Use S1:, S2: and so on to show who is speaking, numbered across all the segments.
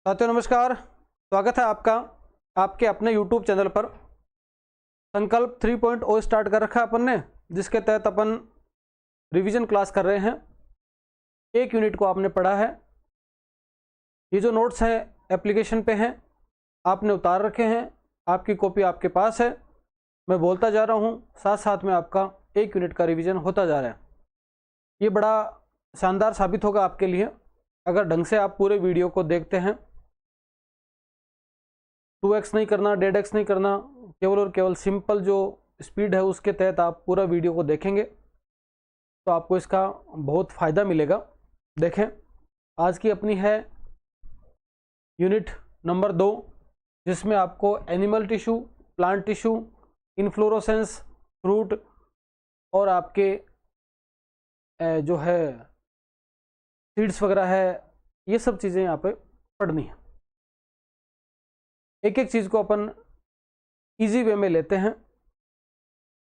S1: साथियों नमस्कार, स्वागत है आपका आपके अपने YouTube चैनल पर। संकल्प 3.0 स्टार्ट कर रखा है अपन ने, जिसके तहत अपन रिवीजन क्लास कर रहे हैं। एक यूनिट को आपने पढ़ा है। ये जो नोट्स हैं एप्लीकेशन पे हैं, आपने उतार रखे हैं, आपकी कॉपी आपके पास है। मैं बोलता जा रहा हूँ, साथ साथ में आपका एक यूनिट का रिवीजन होता जा रहा है। ये बड़ा शानदार साबित होगा आपके लिए अगर ढंग से आप पूरे वीडियो को देखते हैं। 2x नहीं करना, 1.5x नहीं करना, केवल और केवल सिंपल जो स्पीड है उसके तहत आप पूरा वीडियो को देखेंगे तो आपको इसका बहुत फ़ायदा मिलेगा। देखें, आज की अपनी है यूनिट नंबर 2, जिसमें आपको animal tissue, plant tissue, inflorescence, fruit और आपके जो है सीड्स वगैरह है, ये सब चीज़ें यहाँ पे पढ़नी है। एक एक चीज़ को अपन इजी वे में लेते हैं।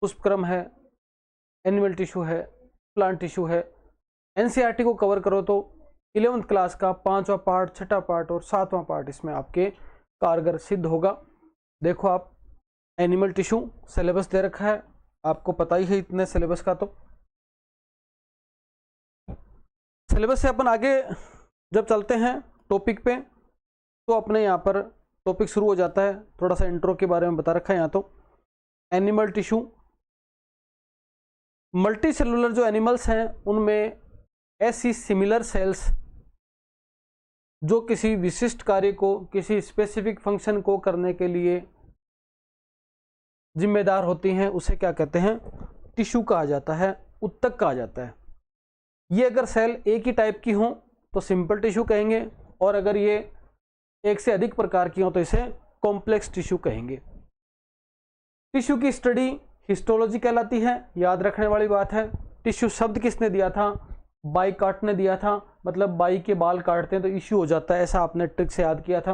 S1: पुष्पक्रम है, एनिमल टिश्यू है, प्लांट टिश्यू है। एनसीईआरटी को कवर करो तो 11th क्लास का 5वां पार्ट, 6ठा पार्ट और 7वां पार्ट इसमें आपके कारगर सिद्ध होगा। देखो, आप एनिमल टिश्यू सिलेबस दे रखा है, आपको पता ही है इतने सिलेबस का। तो सिलेबस से अपन आगे जब चलते हैं टॉपिक पे, तो अपने यहाँ पर टॉपिक शुरू हो जाता है। थोड़ा सा इंट्रो के बारे में बता रखा है यहाँ। तो एनिमल टिश्यू, मल्टी सेलुलर जो एनिमल्स हैं उनमें ऐसी सिमिलर सेल्स जो किसी विशिष्ट कार्य को, किसी स्पेसिफिक फंक्शन को करने के लिए जिम्मेदार होती हैं, उसे क्या कहते हैं? टिश्यू कहा जाता है, उत्तक कहा जाता है। ये अगर सेल एक ही टाइप की हो तो सिंपल टिश्यू कहेंगे, और अगर ये एक से अधिक प्रकार की हो तो इसे कॉम्प्लेक्स टिश्यू कहेंगे। टिश्यू की स्टडी हिस्टोलॉजी कहलाती है। याद रखने वाली बात है, टिश्यू शब्द किसने दिया था? बाइकाट ने दिया था। मतलब बाई के बाल काटते हैं तो इश्यू हो जाता है, ऐसा आपने ट्रिक से याद किया था।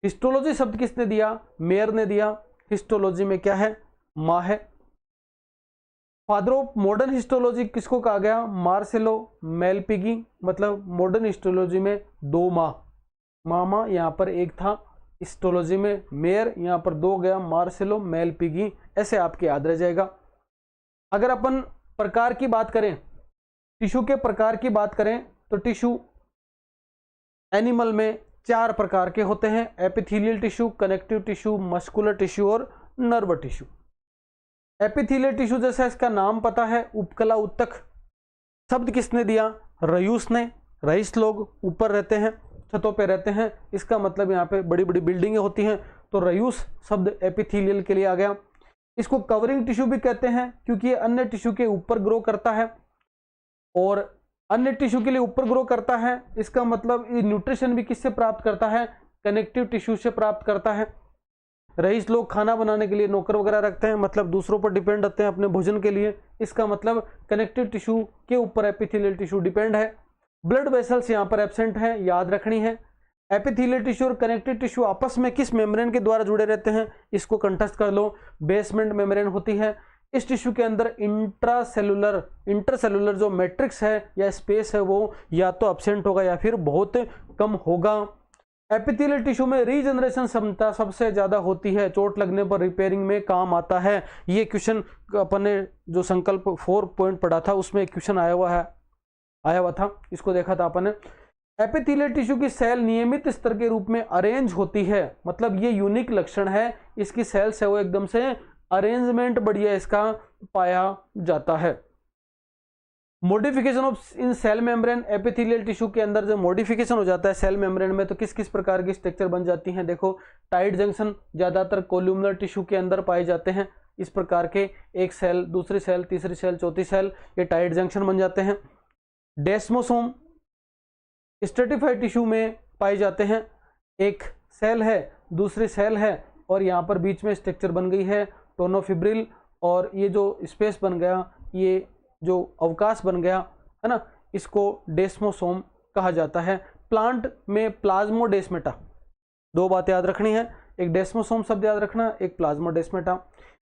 S1: हिस्टोलॉजी शब्द किसने दिया? मेयर ने दिया। हिस्टोलॉजी में क्या है? माँ है। फादर ऑफ मॉडर्न हिस्टोलॉजी किसको कहा गया? Marcelo Malpighi. मतलब मॉडर्न हिस्टोलॉजी में 2 माँ, मामा यहाँ पर एक था, हिस्टोलॉजी में मेयर यहाँ पर 2 गया, मार्सेलो मेलपिगी। ऐसे आपके याद रह जाएगा। अगर अपन प्रकार की बात करें, टिश्यू के प्रकार की बात करें, तो टिश्यू एनिमल में 4 प्रकार के होते हैं: epithelial tissue, connective tissue, muscular tissue और नर्व टिश्यू। एपिथेलियल टिश्यू जैसा इसका नाम पता है, उपकला, उत्तक। शब्द किसने दिया? रयूस ने। रईस लोग ऊपर रहते हैं, छतों पे रहते हैं, इसका मतलब यहाँ पे बड़ी बड़ी बिल्डिंगें होती हैं, तो रयूस शब्द एपिथेलियल के लिए आ गया। इसको कवरिंग टिश्यू भी कहते हैं क्योंकि ये अन्य टिश्यू के ऊपर ग्रो करता है, और अन्य टिश्यू के लिए ऊपर ग्रो करता है, इसका मतलब ये न्यूट्रिशन भी किससे प्राप्त करता है? कनेक्टिव टिश्यू से प्राप्त करता है। रईस लोग खाना बनाने के लिए नौकर वगैरह रखते हैं, मतलब दूसरों पर डिपेंड रहते हैं अपने भोजन के लिए, इसका मतलब कनेक्टिव टिश्यू के ऊपर एपिथेलियल टिश्यू डिपेंड है। ब्लड वेसल्स यहाँ पर एब्सेंट हैं, याद रखनी है। एपिथेलियल टिश्यू और कनेक्टिव टिश्यू आपस में किस मेम्ब्रेन के द्वारा जुड़े रहते हैं? इसको कंठस्थ कर लो, बेसमेंट मेम्ब्रेन होती है। इस टिश्यू के अंदर इंटरसेलुलर जो मैट्रिक्स है या स्पेस है वो या तो एब्सेंट होगा या फिर बहुत कम होगा। एपिथेलियल टिश्यू में रीजनरेशन क्षमता सबसे ज्यादा होती है, चोट लगने पर रिपेयरिंग में काम आता है। ये क्वेश्चन अपन ने जो संकल्प 4 पॉइंट पढ़ा था उसमें क्वेश्चन आया हुआ था, इसको देखा था अपन ने। एपिथेलियल टिश्यू की सेल नियमित स्तर के रूप में अरेंज होती है, मतलब ये यूनिक लक्षण है इसकी सेल्स है वो एकदम से अरेंजमेंट बढ़िया इसका पाया जाता है। Modification of in cell membrane, epithelial tissue के अंदर जब मॉडिफिकेशन हो जाता है सेल मेम्ब्रेन में तो किस किस प्रकार की स्ट्रक्चर बन जाती हैं? देखो, टाइट जंक्शन ज्यादातर कोल्यूमनर टिश्यू के अंदर पाए जाते हैं। इस प्रकार के एक सेल, दूसरी सेल, तीसरी सेल, चौथी सेल, ये टाइट जंक्शन बन जाते हैं। डेस्मोसोम स्ट्रेटिफाइड टिश्यू में पाए जाते हैं। एक सेल है, दूसरी सेल है, और यहाँ पर बीच में स्ट्रक्चर बन गई है टोनोफिब्रिल, और ये जो स्पेस बन गया, ये जो अवकाश बन गया है ना, इसको डेस्मोसोम कहा जाता है। प्लांट में प्लाज्मोडेस्मेटा। 2 बातें याद रखनी है, एक डेस्मोसोम शब्द याद रखना, एक प्लाज्मोडेस्मेटा।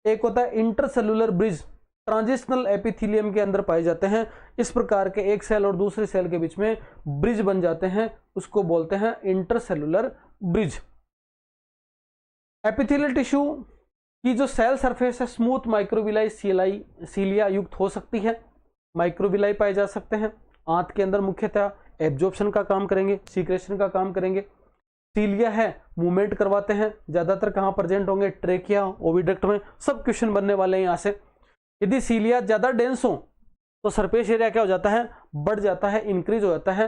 S1: एक होता है इंटरसेलुलर ब्रिज, ट्रांजिशनल एपिथेलियम के अंदर पाए जाते हैं। इस प्रकार के एक सेल और दूसरे सेल के बीच में ब्रिज बन जाते हैं, उसको बोलते हैं इंटरसेलुलर ब्रिज। एपिथेलियल टिश्यू की जो सेल सरफेस है स्मूथ माइक्रोविलाई सीलिया युक्त हो सकती है। माइक्रोविलाई पाए जा सकते हैं। आंत के अंदर मुख्यतः एब्जॉर्प्शन का काम करेंगे, सीक्रेशन का काम करेंगे। सीलिया है, मूवमेंट करवाते हैं। ज्यादातर कहां प्रेजेंट होंगे? ट्रेकिया, ओविडक्ट में। सब क्वेश्चन बनने वाले हैं यहां से। यदि सीलिया ज्यादा डेंस हो तो सरफेस एरिया क्या हो जाता है? बढ़ जाता है, इंक्रीज हो जाता है।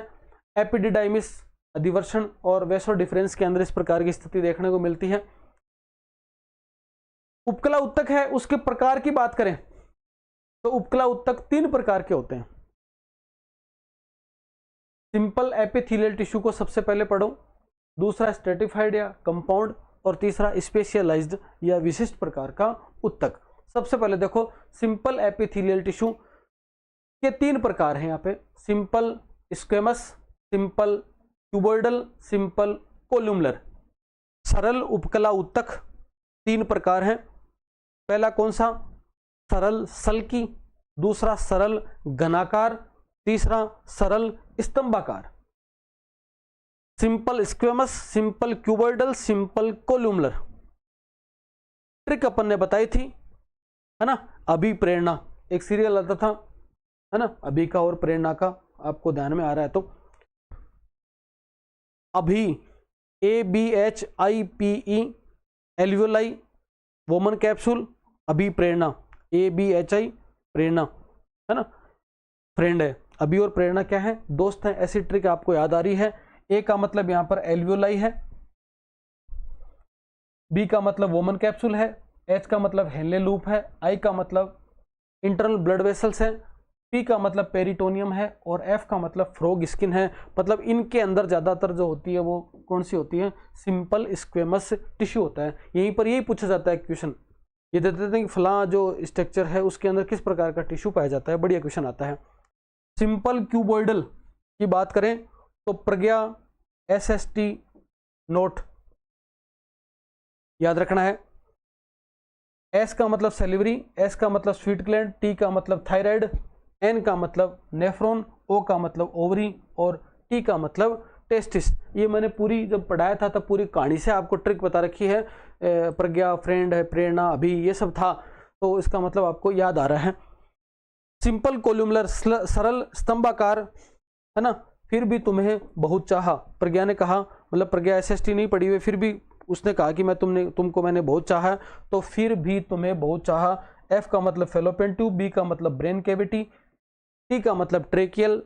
S1: एपिडिडाइमिस, अधिवर्षण और वेसो डिफरेंस के अंदर इस प्रकार की स्थिति देखने को मिलती है। उपकला उत्तक है, उसके प्रकार की बात करें तो उपकला उत्तक 3 प्रकार के होते हैं। सिंपल एपिथेलियल टिश्यू को सबसे पहले पढ़ो, दूसरा स्ट्रेटिफाइड या कंपाउंड, और तीसरा स्पेशलाइज्ड या विशिष्ट प्रकार का उत्तक। सबसे पहले देखो, सिंपल एपिथेलियल टिश्यू के 3 प्रकार हैं यहाँ पे। Simple squamous, simple cuboidal, simple columnar. सरल उपकला उत्तक 3 प्रकार हैं। पहला कौन सा? सरल सल्की, दूसरा सरल घनाकार, तीसरा सरल स्तंभाकार। Simple squamous, simple cuboidal, simple columnar. Trick अपन ने बताई थी, है ना? अभी प्रेरणा एक सीरियल आता था, है ना? अभी का और प्रेरणा का, आपको ध्यान में आ रहा है तो अभी ABHIPE एल्वियोलाई वोमन कैप्सूल, अभी प्रेरणा ABHI प्रेरणा, है ना? फ्रेंड है। अभी और प्रेरणा क्या है? दोस्त है। ऐसी ट्रिक आपको याद आ रही है। ए का मतलब यहां पर एल्वियोलाई है, बी का मतलब वोमन कैप्सूल है, एच का मतलब हेनले लूप है, आई का मतलब इंटरनल ब्लड वेसल्स है, पी का मतलब पेरिटोनियम है, और एफ का मतलब फ्रॉग स्किन है। मतलब इनके अंदर ज्यादातर जो होती है वो कौन सी होती है? सिंपल स्क्वेमस टिश्यू होता है। यहीं पर यही पूछा जाता है क्वेश्चन, ये देते हैं कि फलां जो स्ट्रक्चर है उसके अंदर किस प्रकार का टिश्यू पाया जाता है। बढ़िया क्वेश्चन आता है। सिंपल क्यूबॉइडल की बात करें तो प्रज्ञा SST नोट याद रखना है। एस का मतलब सेलिवरी, एस का मतलब स्वीट ग्लैंड, टी का मतलब थायराइड, एन का मतलब नेफ्रॉन, ओ का मतलब ओवरी, और टी का मतलब टेस्टिस। ये मैंने पूरी जब पढ़ाया था तब पूरी कहानी से आपको ट्रिक बता रखी है। प्रज्ञा, फ्रेंड है, प्रेरणा, अभी, ये सब था, तो इसका मतलब आपको याद आ रहा है। सिंपल कोलुमलर सरल स्तंभाकार, है ना? फिर भी तुम्हें बहुत चाहा, प्रज्ञा ने कहा, मतलब प्रज्ञा SST नहीं पढ़ी हुई, फिर भी उसने कहा कि तुमको मैंने बहुत चाहा, तो फिर भी तुम्हें बहुत चाहा। एफ का मतलब फेलोपियन ट्यूब, बी का मतलब ब्रेन कैविटी, टी का मतलब ट्रेकियल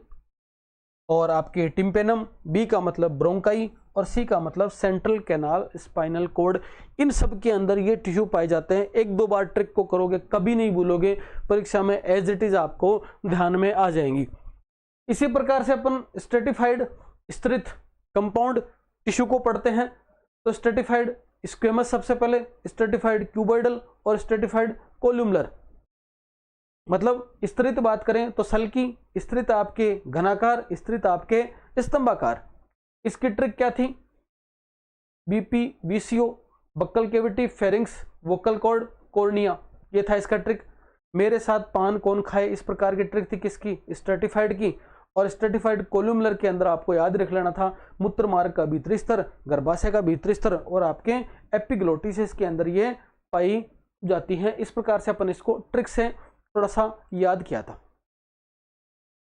S1: और आपके टिम्पेनम, बी का मतलब ब्रोंकाई, और सी का मतलब सेंट्रल कैनाल स्पाइनल कोड। इन सब के अंदर ये टिश्यू पाए जाते हैं। 1-2 बार ट्रिक को करोगे, कभी नहीं भूलोगे, परीक्षा में एज इट इज आपको ध्यान में आ जाएंगी। इसी प्रकार से अपन स्ट्रेटिफाइड, स्तरित, कंपाउंड टिश्यू को पढ़ते हैं। तो स्ट्रेटिफाइड स्क्वेमस सबसे पहले, स्ट्रेटिफाइड क्यूबॉइडल और स्ट्रेटिफाइड कोलुमलर। मतलब स्तरित बात करें तो सल्की, स्तरित आपके घनाकार, स्तरित आपके स्तंभाकार। इसकी ट्रिक क्या थी? BP, VCO, buccal cavity, pharynx, vocal cord, cornea, ये था इसका ट्रिक। मेरे साथ पान कौन खाए, इस प्रकार की ट्रिक थी किसकी? स्ट्रेटिफाइड की। और स्ट्रेटिफाइड कोलुमलर के अंदर आपको याद रख लेना था मूत्र मार्ग का भीतरी स्तर, गर्भाशय का भीतरी स्तर और आपके एपिग्लोटिस के अंदर ये पाई जाती है। इस प्रकार से अपन इसको ट्रिक से थोड़ा सा याद किया था।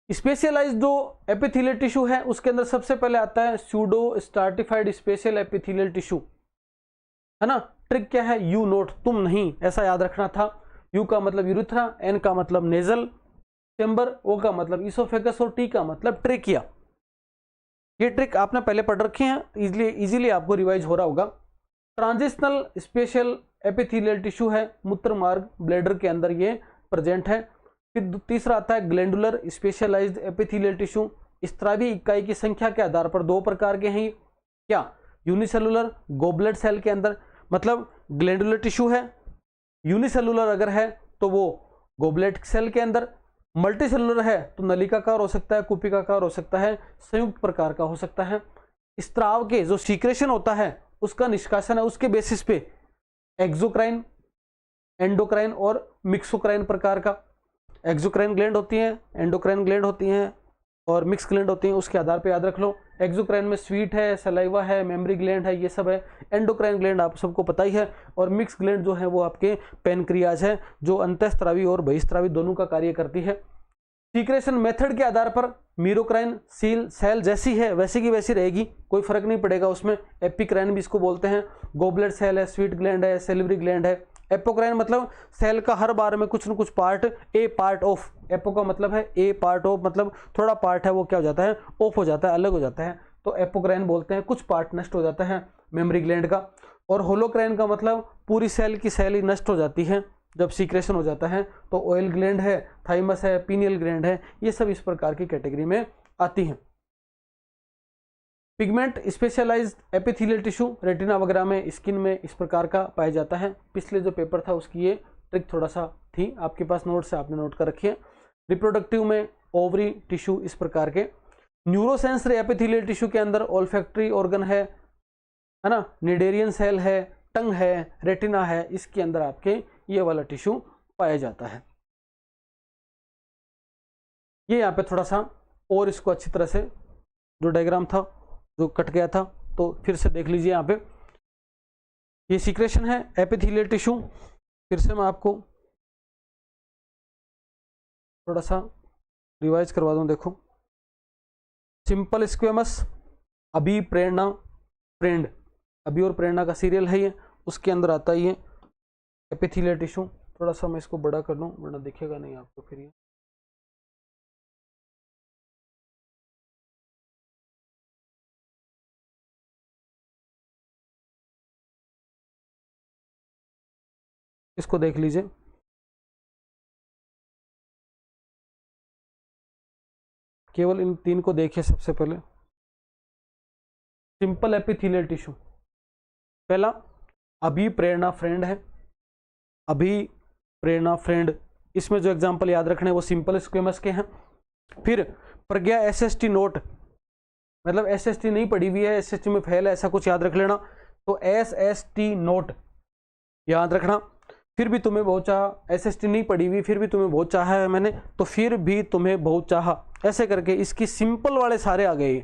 S1: स्पेशलाइज्ड जो एपिथेलियल टिश्यू है उसके अंदर सबसे पहले आता है pseudo stratified special epithelial tissue, है ना? ट्रिक क्या है? यू नोट, तुम नहीं, ऐसा याद रखना था। यू का मतलब यूरिथ्रा, एन का मतलब नेजल चेंबर, ओ का मतलब इसोफेगस और टी का मतलब ट्रेकिया। ये ट्रिक आपने पहले पढ़ रखे हैं, इजीली आपको रिवाइज हो रहा होगा। ट्रांजिशनल स्पेशल एपिथेलियल टिश्यू है, मूत्र मार्ग ब्लैडर के अंदर ये प्रेजेंट है। फिर तीसरा आता है ग्लैंडुलर स्पेशलाइज्ड एपिथेलियल टिश्यू। स्त्रावी इकाई की संख्या के आधार पर 2 प्रकार के हैं। क्या? यूनिसेलुलर गोबलेट सेल के अंदर, मतलब ग्लैंडुलर टिश्यू है। यूनिसेलुलर अगर है तो वो गोबलेट सेल के अंदर, मल्टी सेलुलर है तो नलिकाकार हो सकता है, कुपिकाकार हो सकता है, संयुक्त प्रकार का हो सकता है। स्त्राव के जो सीक्रेशन होता है उसका निष्कासन है, उसके बेसिस पे एक्सोक्राइन, एंडोक्राइन और मिक्सोक्राइन प्रकार का। एक्सोक्राइन ग्लैंड होती हैं, एंडोक्राइन ग्लैंड होती हैं और मिक्स ग्लैंड होती हैं, उसके आधार पे याद रख लो। एक्सोक्राइन में स्वीट है, सलाइवा है, मेमरी ग्लैंड है, ये सब है। एंडोक्राइन ग्लैंड आप सबको पता ही है। और मिक्स ग्लैंड जो है वो आपके पैनक्रियाज है, जो अंतःस्रावी और बहिस्रावी दोनों का कार्य करती है। सीक्रेशन मेथड के आधार पर मीरोक्राइन सील सेल जैसी है वैसी की वैसी रहेगी, कोई फर्क नहीं पड़ेगा उसमें। एपिक्राइन भी इसको बोलते हैं। गोबलेट सेल है, स्वीट ग्लैंड है, सेलिवरी ग्लैंड है। एपोक्राइन मतलब सेल का हर बार में कुछ न कुछ part, A part of, apo का मतलब है ए पार्ट ऑफ, मतलब थोड़ा पार्ट है वो क्या हो जाता है, ऑफ हो जाता है, अलग हो जाता है, तो एपोक्राइन बोलते हैं। कुछ पार्ट नष्ट हो जाता है मेमरी ग्लैंड का। और होलोक्राइन का मतलब पूरी सेल की सेल ही नष्ट हो जाती है जब सीक्रेशन हो जाता है। तो ऑयल ग्लैंड है, थाइमस है, पीनियल ग्लैंड है, ये सब इस प्रकार की कैटेगरी में आती हैं। Pigment specialised epithelial tissue retina वगैरह में, स्किन में इस प्रकार का पाया जाता है। पिछले जो पेपर था उसकी ये ट्रिक थोड़ा सा थी, आपके पास नोट्स है, आपने नोट कर रखी है। रिप्रोडक्टिव में ओवरी टिश्यू इस प्रकार के। न्यूरोसेंसरी एपिथेलियल टिश्यू के अंदर ओल्फैक्टरी ऑर्गन है ना, निडेरियन सेल है, टंग है, रेटिना है, इसके अंदर आपके ये वाला टिश्यू पाया जाता है। ये यहाँ पे थोड़ा सा और इसको अच्छी तरह से, जो डायग्राम था जो कट गया था, तो फिर से देख लीजिए। यहाँ पे ये सीक्रेशन है एपिथेलियल टिश्यू। फिर से मैं आपको थोड़ा सा रिवाइज करवा दूं। देखो, सिंपल स्क्वेमस, अभी प्रेरणा फ्रेंड, अभी और प्रेरणा का सीरियल है ये, उसके अंदर आता है ये एपिथेलियल टिश्यू। थोड़ा सा मैं इसको बड़ा कर लूं वरना दिखेगा नहीं आपको फिर ये। इसको देख लीजिए, केवल इन तीन को देखिए। सबसे पहले सिंपल एपिथेलियल टिश्यू, पहला अभी प्रेरणा फ्रेंड है, अभी प्रेरणा फ्रेंड, इसमें जो एग्जांपल याद रखने वो सिंपल स्क्वेमस के हैं। फिर प्रज्ञा एसएसटी नोट, मतलब एसएसटी नहीं पड़ी हुई है, एसएसटी में फेल है, ऐसा कुछ याद रख लेना, तो एसएसटी नोट याद रखना। फिर भी तुम्हें बहुत चाहा, एसएसटी नहीं पड़ी हुई, फिर भी तुम्हें बहुत चाहा है मैंने, तो फिर भी तुम्हें बहुत चाहा, ऐसे करके इसकी सिंपल वाले सारे आ गए।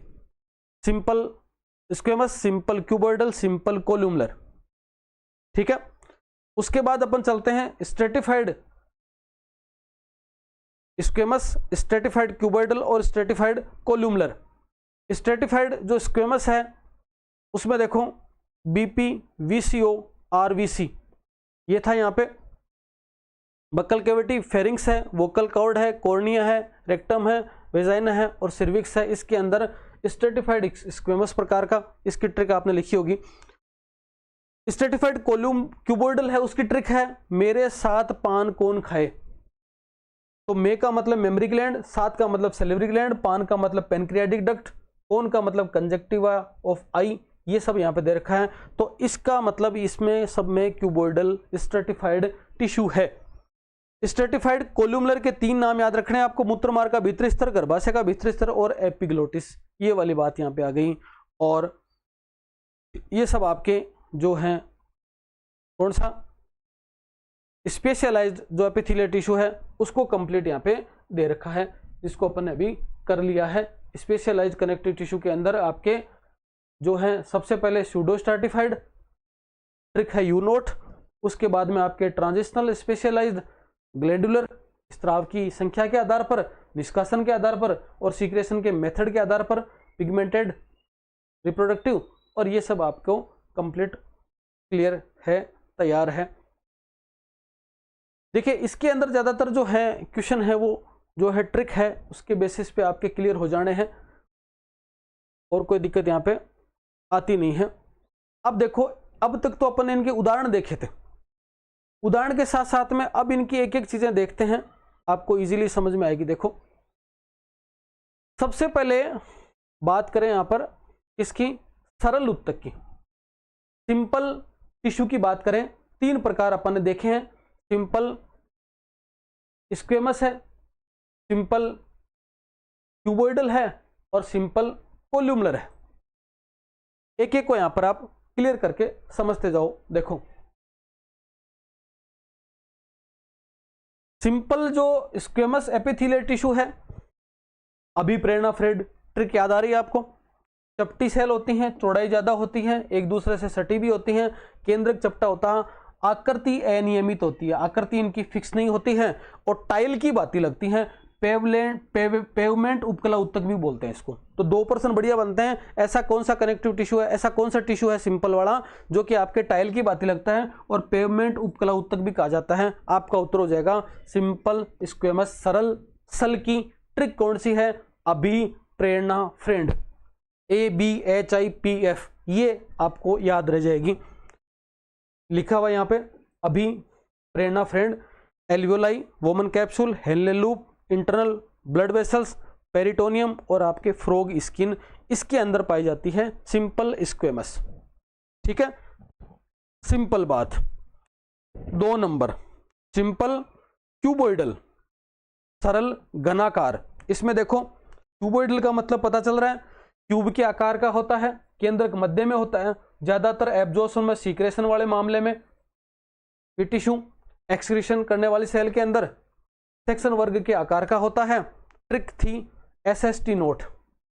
S1: Simple squamous, simple cuboidal, simple columnar, ठीक है। उसके बाद अपन चलते हैं स्ट्रेटिफाइड स्क्वेमस, स्ट्रेटिफाइड क्यूबॉइडल और स्ट्रेटिफाइड कोल्यूमलर। स्ट्रेटिफाइड जो स्क्वेमस है उसमें देखो बीपी, वीसीओ, आरवीसी, ये था यहाँ पे। बक्कल कैविटी, फेरिंग्स है, वोकल कॉर्ड है, कॉर्निया है, रेक्टम है, वेजाइना है और सिर्विक्स है। इसके अंदर स्ट्रेटिफाइड स्क्वेमस प्रकार का, इसकी ट्रिक आपने लिखी होगी। स्ट्रेटिफाइड कोल्यूम क्यूबॉइडल है, उसकी ट्रिक है मेरे साथ पान कौन खाए। तो मे का मतलब मेमरी ग्लैंड, सात का मतलब सेलिवरी ग्लैंड, पान का मतलब पेनक्रियाटिक डक्ट, कौन का मतलब कंजक्टिवा ऑफ आई, ये सब यहाँ पे दे रखा है। तो इसका मतलब इसमें सब में क्यूबॉइडल स्ट्रेटिफाइड टिश्यू है। स्ट्रेटिफाइड कोल्यूमलर के तीन नाम याद रखने हैं आपको, मूत्रमार्ग का भीतरी स्तर, गर्भाशय का भीतरी स्तर और एपिग्लोटिस, ये वाली बात यहाँ पे आ गई। और ये सब आपके जो हैं कौन सा स्पेशलाइज्ड जो एपिथेलियल टिश्यू है उसको कंप्लीट यहाँ पे दे रखा है, जिसको अपन ने अभी कर लिया है। स्पेशलाइज्ड कनेक्टिव टिश्यू के अंदर आपके जो है सबसे पहले सूडो स्ट्रेटिफाइड, ट्रिक है यू नोट। उसके बाद में आपके ट्रांजिशनल स्पेशलाइज्ड ग्लैंडुलर, स्त्राव की संख्या के आधार पर, निष्कासन के आधार पर और सीक्रेशन के मेथड के आधार पर पिगमेंटेड रिप्रोडक्टिव, और ये सब आपको कंप्लीट क्लियर है, तैयार है। देखिए इसके अंदर ज्यादातर जो है क्वेश्चन है वो जो है ट्रिक है उसके बेसिस पे आपके क्लियर हो जाने हैं और कोई दिक्कत यहाँ पे आती नहीं है। अब देखो, अब तक तो अपन ने इनके उदाहरण देखे थे, उदाहरण के साथ साथ में अब इनकी एक एक चीजें देखते हैं, आपको इजीली समझ में आएगी। देखो सबसे पहले बात करें यहां पर इसकी सरल उत्तक की, सिंपल टिश्यू की बात करें, तीन प्रकार अपन ने देखे हैं। सिंपल स्क्वेमस है, सिंपल क्यूबॉइडल है और सिंपल कोल्यूमलर है। एक एक को यहां पर आप क्लियर करके समझते जाओ। देखो सिंपल जो स्क्वेमस एपिथेलियल टिश्यू है, अभी प्रेरणा फ्रेड ट्रिक याद आ रही है आपको। चपटी सेल होती हैं, चौड़ाई ज्यादा होती है, एक दूसरे से सटी भी होती हैं, केंद्रक चपटा होता है, आकृति अनियमित होती है, आकृति इनकी फिक्स नहीं होती है और टाइल की बाती लगती हैं। पेवमेंट उपकला उत्तक भी बोलते हैं इसको। तो 2% बढ़िया बनते हैं। ऐसा कौन सा कनेक्टिव टिश्यू है, ऐसा कौन सा टिश्यू है सिंपल वाला जो कि आपके टाइल की बाती लगता है और पेवमेंट उपकला उत्तक भी कहा जाता है? आपका उत्तर हो जाएगा सिंपल स्क्वेमस सरल सल की ट्रिक कौन सी है? अभी प्रेरणा फ्रेंड, ABHIPF, ये आपको याद रह जाएगी। लिखा हुआ यहां पे अभी Prerna friend, alveoli, Bowman capsule, Henle loop, internal blood vessels, peritoneum और आपके फ्रॉग स्किन, इसके अंदर पाई जाती है सिंपल स्क्वेमस। ठीक है, सिंपल बात। 2 नंबर, सिंपल क्यूबोइडल, सरल घनाकार। इसमें देखो क्यूबोइडल का मतलब पता चल रहा है, क्यूब के आकार का होता है, केंद्रक मध्य में होता है, ज्यादातर एब्जॉर्प्शन में सीक्रेशन वाले मामले में टिश्यू एक्सक्रीशन करने वाली सेल के अंदर सेक्शन वर्ग के आकार का होता है। ट्रिक थी SST नोट।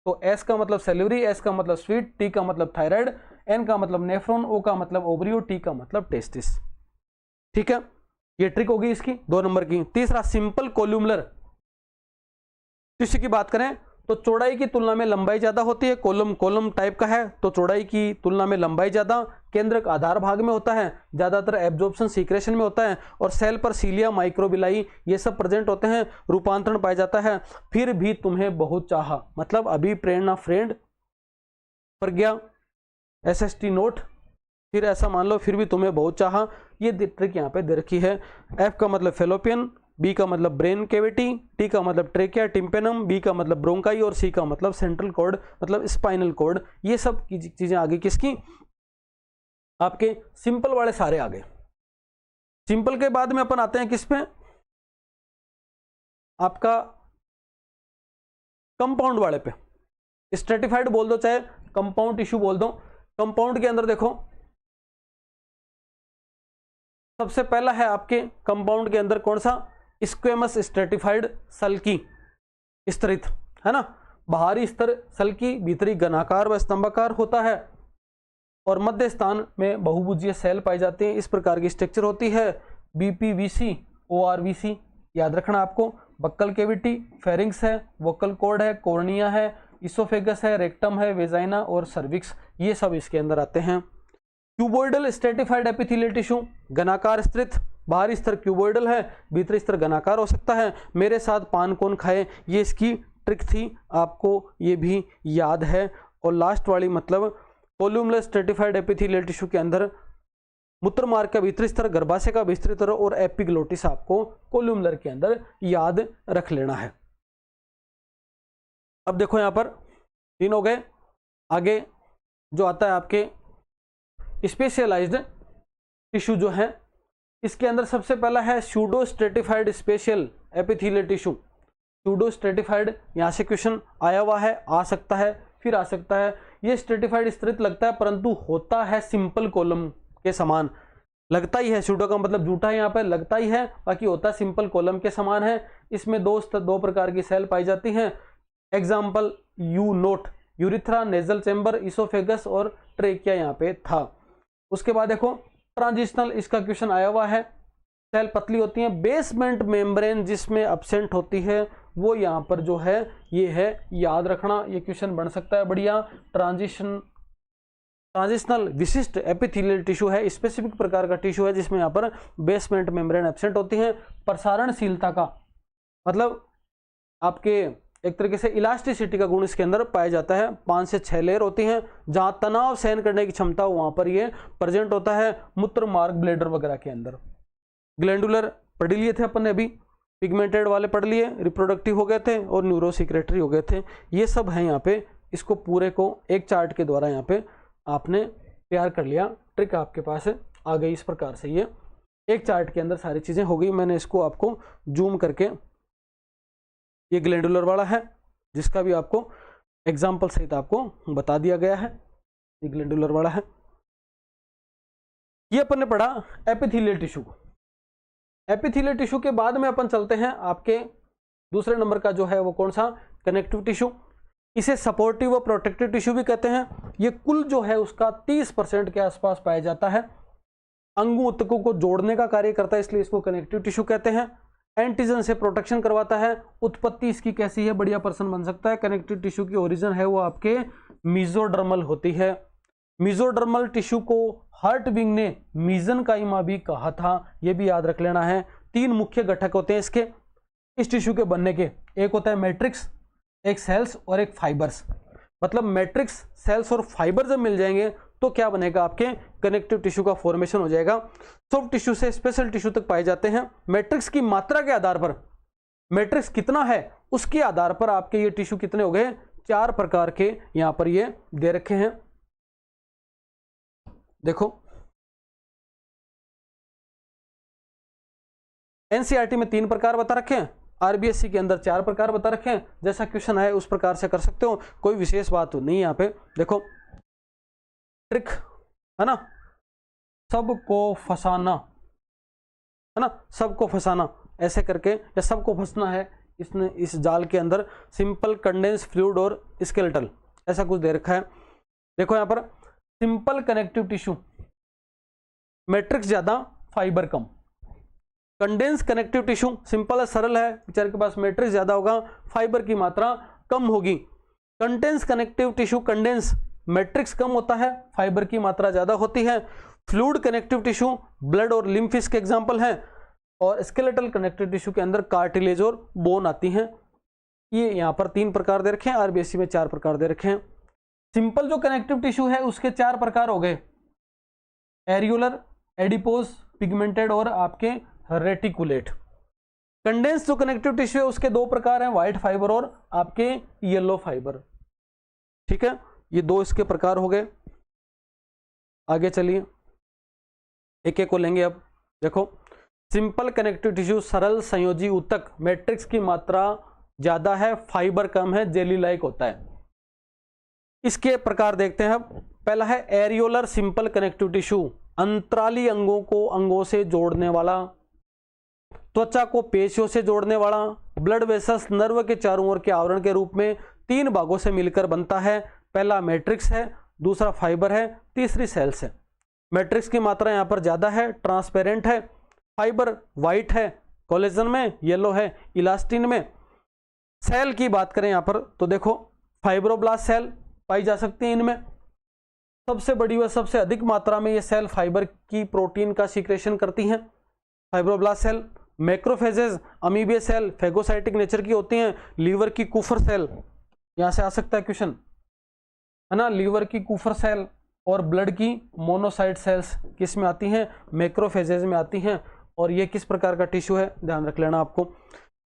S1: तो S का मतलब सेल्यूरी, S का मतलब स्वीट, T का मतलब थायराइड, N का मतलब नेफ्रॉन, O का मतलब ओवरियो, T का मतलब टेस्टिस। ठीक है, ये ट्रिक होगी इसकी 2 नंबर की। तीसरा, सिंपल कोल्यूमुलर टिश्यू की बात करें तो चौड़ाई की तुलना में लंबाई ज्यादा होती है। कॉलम टाइप का है तो चौड़ाई की तुलना में लंबाई ज्यादा, केंद्रक आधार भाग में होता है, ज्यादातर एब्जॉर्प्शन सीक्रेशन में होता है और सेल पर सीलिया, माइक्रोबिलाई ये सब प्रेजेंट होते हैं, रूपांतरण पाया जाता है। फिर भी तुम्हें बहुत चाहा, मतलब अभी प्रेरणा फ्रेंड पर गया, SST नोट, फिर ऐसा मान लो फिर भी तुम्हें बहुत चाहा। ये ट्रिक यहाँ पे दे रखी है। F का मतलब फेलोपियन, B का मतलब ब्रेन कैविटी, T का मतलब ट्रेकिया टिम्पेनम, B का मतलब ब्रोंकाई और C का मतलब सेंट्रल कॉर्ड मतलब स्पाइनल कॉर्ड। ये सब चीजें आगे किसकी? आपके सिंपल वाले सारे आगे। सिंपल के बाद में अपन आते हैं किस पे? आपका कंपाउंड वाले पे। स्ट्रेटिफाइड बोल दो चाहे कंपाउंड टिश्यू बोल दो। कंपाउंड के अंदर देखो सबसे पहला है आपके कंपाउंड के अंदर कौन सा? स्क्वेमस स्ट्रेटिफाइड सल्की स्तरित, है ना। बाहरी स्तर सल्की, भीतरी घनाकार व स्तंभाकार होता है और मध्य स्थान में बहुभुजीय सेल पाई जाती हैं। इस प्रकार की स्ट्रक्चर होती है। BPVC, ORVC याद रखना आपको। बक्कल कैविटी, फेरिंग्स है, वोकल कॉर्ड है, कॉर्निया है, इसोफेगस है, रेक्टम है, वेजाइना और सर्विक्स, ये सब इसके अंदर आते हैं। क्यूबोइडल स्ट्रेटिफाइड एपिथेलियल टिश्यू, घनाकार स्थित, बाहरी स्तर क्यूबोइडल है, भीतरी स्तर घनाकार हो सकता है। मेरे साथ पान कौन खाए, ये इसकी ट्रिक थी, आपको ये भी याद है। और लास्ट वाली मतलब कोल्यूमुलर स्ट्रेटिफाइड एपिथेलियल टिश्यू के अंदर मूत्र मार्ग का भीतरी स्तर, गर्भाशय का भीतरी स्तर और एपिग्लोटिस आपको कोल्यूमुलर के अंदर याद रख लेना है। अब देखो यहां पर 3 हो गए। आगे जो आता है आपके स्पेशलाइज्ड टिश्यू जो है, इसके अंदर सबसे पहला है pseudo stratified special epithelial tissue. Pseudo stratified, यहां से क्वेश्चन आया हुआ है, आ सकता है, फिर आ सकता है। ये स्ट्रेटिफाइड स्तरित लगता है परंतु होता है सिंपल कॉलम के समान। लगता ही है, सूडो का मतलब झूठा है, यहाँ पर लगता ही है, बाकी होता सिंपल कॉलम के समान है। इसमें दो प्रकार की सेल पाई जाती हैं। Example you note, urethra, nasal chamber, oesophagus और ट्रेकिया यहाँ पे था। उसके बाद देखो ट्रांजिशनल, इसका क्वेश्चन आया हुआ है। सेल पतली होती है, बेसमेंट मेम्ब्रेन जिसमें एब्सेंट होती है वो यहाँ पर जो है ये है, याद रखना, ये क्वेश्चन बन सकता है बढ़िया। ट्रांजिशनल विशिष्ट एपिथेलियल टिश्यू है, स्पेसिफिक प्रकार का टिश्यू है जिसमें यहाँ पर बेसमेंट मेम्ब्रेन एब्सेंट होती है। प्रसारणशीलता का मतलब आपके एक तरीके से इलास्टिसिटी का गुण इसके अंदर पाया जाता है। 5 से 6 लेयर होती हैं, जहां तनाव सहन करने की क्षमता वहां पर ये प्रेजेंट होता है मूत्र मार्ग, ब्लेडर वगैरह के अंदर। ग्लैंडुलर पढ़ लिए थे अपन ने अभी, पिगमेंटेड वाले पढ़ लिए, रिप्रोडक्टिव हो गए थे और न्यूरोसिक्रेटरी हो गए थे। ये सब है यहाँ पे। इसको पूरे को एक चार्ट के द्वारा यहाँ पे आपने तैयार कर लिया। ट्रिक आपके पास आ गई इस प्रकार से, ये एक चार्ट के अंदर सारी चीजें हो गई। मैंने इसको आपको जूम करके, ये ग्लैंडुलर वाला है जिसका भी आपको एग्जाम्पल सहित आपको बता दिया गया है, ये ग्लैंडुलर वाला है। ये अपन ने पढ़ा एपिथेलियल टिश्यू को। एपिथेलियल टिश्यू के बाद में अपन चलते हैं आपके दूसरे नंबर का जो है वो कौन सा, कनेक्टिव टिश्यू। इसे सपोर्टिव व प्रोटेक्टिव टिश्यू भी कहते हैं। ये कुल जो है उसका 30% के आसपास पाया जाता है। अंगों ऊतकों को जोड़ने का कार्य करता है, इसलिए इसको कनेक्टिव टिश्यू कहते हैं। एंटीजन से प्रोटेक्शन करवाता है। उत्पत्ति इसकी कैसी है, बढ़िया पर्सन बन सकता है। कनेक्टिव टिश्यू की ओरिजिन है वो आपके मीजोडर्मल होती है। मीजोडर्मल टिश्यू को हर्टविंग ने मीजनकाइमा भी कहा था, ये भी याद रख लेना है। 3 मुख्य घटक होते हैं इसके, इस टिश्यू के बनने के। एक होता है मैट्रिक्स, एक सेल्स और एक फाइबर्स। मतलब मैट्रिक्स, सेल्स और फाइबर जब मिल जाएंगे तो क्या बनेगा, आपके कनेक्टिव टिश्यू का फॉर्मेशन हो जाएगा। सॉफ्ट टिश्यू से स्पेशल टिश्यू तक पाए जाते हैं। मैट्रिक्स की मात्रा के आधार पर, मैट्रिक्स कितना है उसके आधार पर आपके ये टिश्यू कितने हो गए, 4 प्रकार के यहां पर ये दे रखे हैं। देखो एनसीईआरटी में 3 प्रकार बता रखे हैं, आरबीएससी के अंदर 4 प्रकार बता रखे हैं। जैसा क्वेश्चन है उस प्रकार से कर सकते हो, कोई विशेष बात नहीं है यहाँ पे। देखो ट्रिक है ना, सबको फंसाना है ना, सबको फंसाना ऐसे करके, या सबको फंसना है इसने इस जाल के अंदर। सिंपल, कंडेंस, फ्लूइड और स्केलेटल, ऐसा कुछ दे रखा है। देखो यहाँ पर सिंपल कनेक्टिव टिश्यू, मैट्रिक्स ज्यादा फाइबर कम। कंडेंस कनेक्टिव टिश्यू सिंपल है, सरल है, बेचारे के पास मैट्रिक्स ज्यादा होगा, फाइबर की मात्रा कम होगी। Condense connective tissue, condense matrix कम होता है, फाइबर की मात्रा ज्यादा होती है। फ्लूइड कनेक्टिव टिश्यू ब्लड और लिम्फिस के एग्जांपल हैं। और स्केलेटल कनेक्टिव टिश्यू के अंदर कार्टिलेज और बोन आती हैं। ये यहाँ पर 3 प्रकार दे रखे हैं, आरबीएससी में 4 प्रकार दे रखे हैं। सिंपल जो कनेक्टिव टिश्यू है उसके 4 प्रकार हो गए, एरियोलर, एडिपोज, पिगमेंटेड और आपके रेटिकुलेट। कंडेंस जो कनेक्टिव टिश्यू है उसके 2 प्रकार हैं, व्हाइट फाइबर और आपके येलो फाइबर। ठीक है, ये 2 इसके प्रकार हो गए। आगे चलिए एक एक को लेंगे। अब देखो सिंपल कनेक्टिव टिश्यू, सरल संयोजी ऊतक, मैट्रिक्स की मात्रा ज्यादा है, फाइबर कम है, जेली लाइक होता है। इसके प्रकार देखते हैं। अब पहला है एरियोलर सिंपल कनेक्टिव टिश्यू, अंतराली अंगों को अंगों से जोड़ने वाला, त्वचा को पेशियों से जोड़ने वाला, ब्लड वेसल्स नर्व के चारों ओर के आवरण के रूप में 3 भागों से मिलकर बनता है। पहला मैट्रिक्स है, दूसरा फाइबर है, तीसरी सेल्स है। मैट्रिक्स की मात्रा यहां पर ज्यादा है, ट्रांसपेरेंट है। फाइबर व्हाइट है, कोलेजन में येलो है, इलास्टिन में। सेल की बात करें यहां पर तो देखो फाइब्रोब्लास्ट सेल पाई जा सकती है इनमें। सबसे बड़ी व सबसे अधिक मात्रा में ये सेल फाइबर की प्रोटीन का सीक्रेशन करती हैं, fibroblast cell. Macrophages, amoeboid cell phagocytic nature की होती हैं। लीवर की कुफर सेल, यहां से आ सकता है क्वेश्चन है ना, लीवर की कुफर सेल और ब्लड की मोनोसाइट सेल्स किस में आती हैं, मैक्रोफेजेस में आती हैं। और ये किस प्रकार का टिश्यू है ध्यान रख लेना आपको।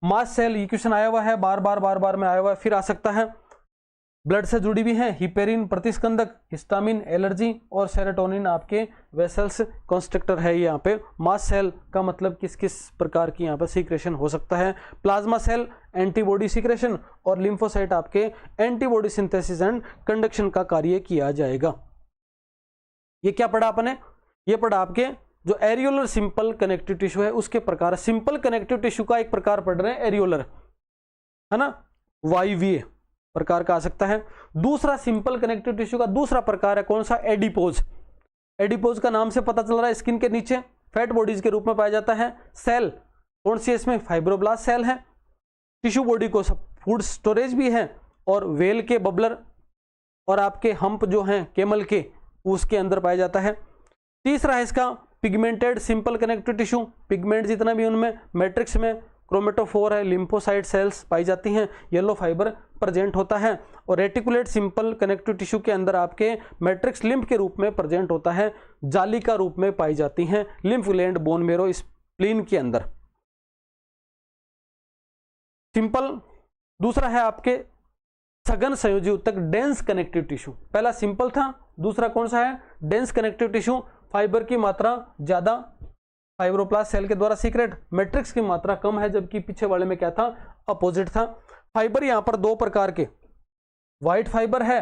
S1: मास्ट सेल, ये क्वेश्चन आया हुआ है, बार बार में आया हुआ है, फिर आ सकता है। ब्लड से जुड़ी भी है, हिपेरिन प्रतिस्कंदक, हिस्टामिन एलर्जी और सेरोटोनिन आपके वेसल्स कंस्ट्रक्टर है। यहाँ पे मास्ट सेल का मतलब किस किस प्रकार की यहाँ पर सीक्रेशन हो सकता है। प्लाज्मा सेल एंटीबॉडी सीक्रेशन और लिम्फोसाइट आपके एंटीबॉडी सिंथेसिस एंड कंडक्शन का कार्य किया जाएगा। ये क्या पढ़ा आपने, ये पढ़ा आपके जो एरियोलर सिंपल कनेक्टिव टिश्यू है उसके प्रकार। सिंपल कनेक्टिव टिश्यू का एक प्रकार पढ़ रहे हैं एरियोलर है ना, वायवीय प्रकार का आ सकता है। दूसरा सिंपल कनेक्टिव टिश्यू का दूसरा प्रकार है कौन सा, एडिपोज। एडिपोज का नाम से पता चल रहा है स्किन के नीचे फैट बॉडीज के रूप में पाया जाता है। सेल कौन सी है इसमें, फाइब्रोब्लास्ट सेल है। टिश्यू बॉडी को सब फूड स्टोरेज भी है और वेल के बबलर और आपके हम्प जो हैं केमल के उसके अंदर पाया जाता है। तीसरा है इसका pigmented simple connective tissue, pigment जितना भी उनमें मैट्रिक्स में क्रोमेटोफोर है, लिम्फोसाइट सेल्स पाई जाती हैं, येलो फाइबर प्रेजेंट होता है। और रेटिकुलेट सिंपल कनेक्टिव टिश्यू के अंदर आपके मैट्रिक्स लिम्फ के रूप में प्रेजेंट होता है, जाली का रूप में पाई जाती हैं lymph gland, bone marrow, spleen के अंदर। सिंपल दूसरा है आपके सघन संयोजी ऊतक, डेंस कनेक्टिव टिश्यू। पहला सिंपल था, दूसरा कौन सा है, डेंस कनेक्टिव टिश्यू। फाइबर की मात्रा ज्यादा, फाइब्रोप्लास्ट सेल के द्वारा सीक्रेट, मैट्रिक्स की मात्रा कम है, जबकि पीछे वाले में क्या था, अपोजिट था। फाइबर यहां पर 2 प्रकार के, व्हाइट फाइबर है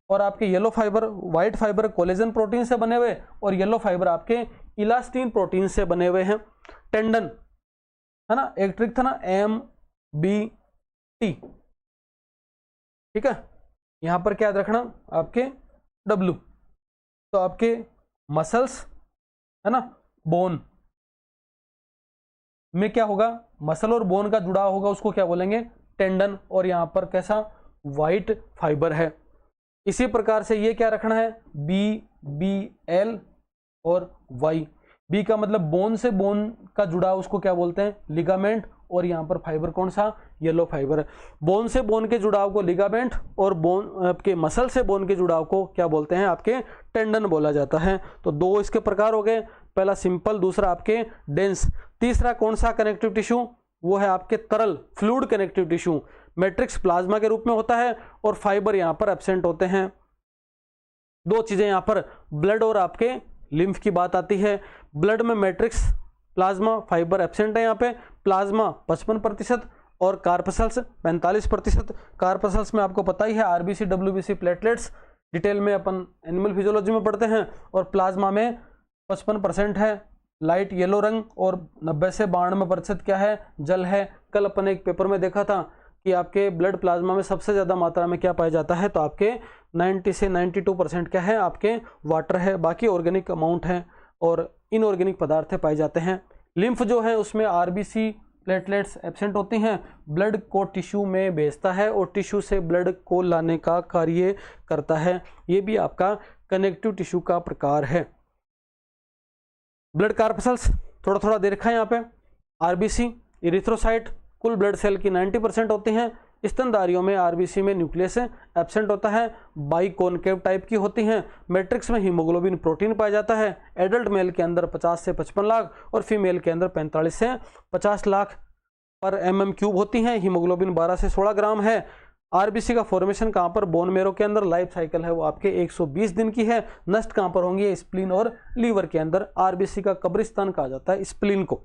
S1: और आपके yellow fibre. White fibre collagen protein से बने हुए और येलो फाइबर आपके इलास्टिन प्रोटीन से बने हुए हैं। टेंडन है ना, एक ट्रिक था ना MBT, ठीक है। यहां पर क्या याद रखना आपके W, तो आपके मसल्स है ना, बोन में क्या होगा, मसल और बोन का जुड़ाव होगा, उसको क्या बोलेंगे, टेंडन, और यहां पर कैसा, वाइट फाइबर है। इसी प्रकार से ये क्या रखना है, BBL और Y, बी का मतलब बोन से बोन का जुड़ाव, उसको क्या बोलते हैं, लिगामेंट, और यहाँ पर फाइबर कौन सा, येलो फाइबर है। बोन से बोन के जुड़ाव को लिगामेंट, और बोन आपके मसल से बोन के जुड़ाव को क्या बोलते हैं, आपके टेंडन बोला जाता है। तो दो इसके प्रकार हो गए, पहला सिंपल, दूसरा आपके डेंस। तीसरा कौन सा कनेक्टिव टिश्यू, वो है आपके तरल fluid connective tissue, matrix plasma के रूप में होता है, और फाइबर यहाँ पर एब्सेंट होते हैं। दो चीजें यहाँ पर, ब्लड और आपके लिम्फ की बात आती है। ब्लड में मैट्रिक्स प्लाज्मा फाइबर एब्सेंट है, यहाँ पे प्लाज्मा 55% और कार्पसल्स 45%। कार्पसल्स में आपको पता ही है RBC WBC प्लेटलेट्स, डिटेल में अपन एनिमल फिजियोलॉजी में पढ़ते हैं, और प्लाज्मा में 55% है लाइट येलो रंग, और 90 से 92% क्या है, जल है। कल अपन एक पेपर में देखा था कि आपके ब्लड प्लाज्मा में सबसे ज़्यादा मात्रा में क्या पाया जाता है, तो आपके 90 से 92% क्या है, आपके वाटर है, बाकी ऑर्गेनिक अमाउंट है और इनऑर्गेनिक पदार्थ पाए जाते हैं। लिम्फ जो है उसमें RBC प्लेटलेट्स एब्सेंट होती हैं, ब्लड को टिश्यू में भेजता है और टिश्यू से ब्लड को लाने का कार्य करता है। ये भी आपका कनेक्टिव टिश्यू का प्रकार है। ब्लड कार्पसल्स थोड़ा थोड़ा दे रखा है यहाँ पे। RBC इरिथ्रोसाइट कुल ब्लड सेल की 90% होती हैं। स्तनधारियों में RBC में न्यूक्लियस एब्सेंट होता है, बाइकॉनकेव टाइप की होती हैं। मैट्रिक्स में हीमोग्लोबिन प्रोटीन पाया जाता है। एडल्ट मेल के अंदर 50 से 55 लाख और फीमेल के अंदर 45 से 50 लाख पर mm³ होती हैं। हीमोग्लोबिन 12 से 16 ग्राम है। RBC का फॉर्मेशन कहाँ पर, बोन मेरो के अंदर। लाइफ साइकिल है वो आपके 120 दिन की है। नष्ट कहाँ पर होंगी, स्प्लीन और लीवर के अंदर। RBC का कब्रिस्तान कहा जाता है स्प्लीन को।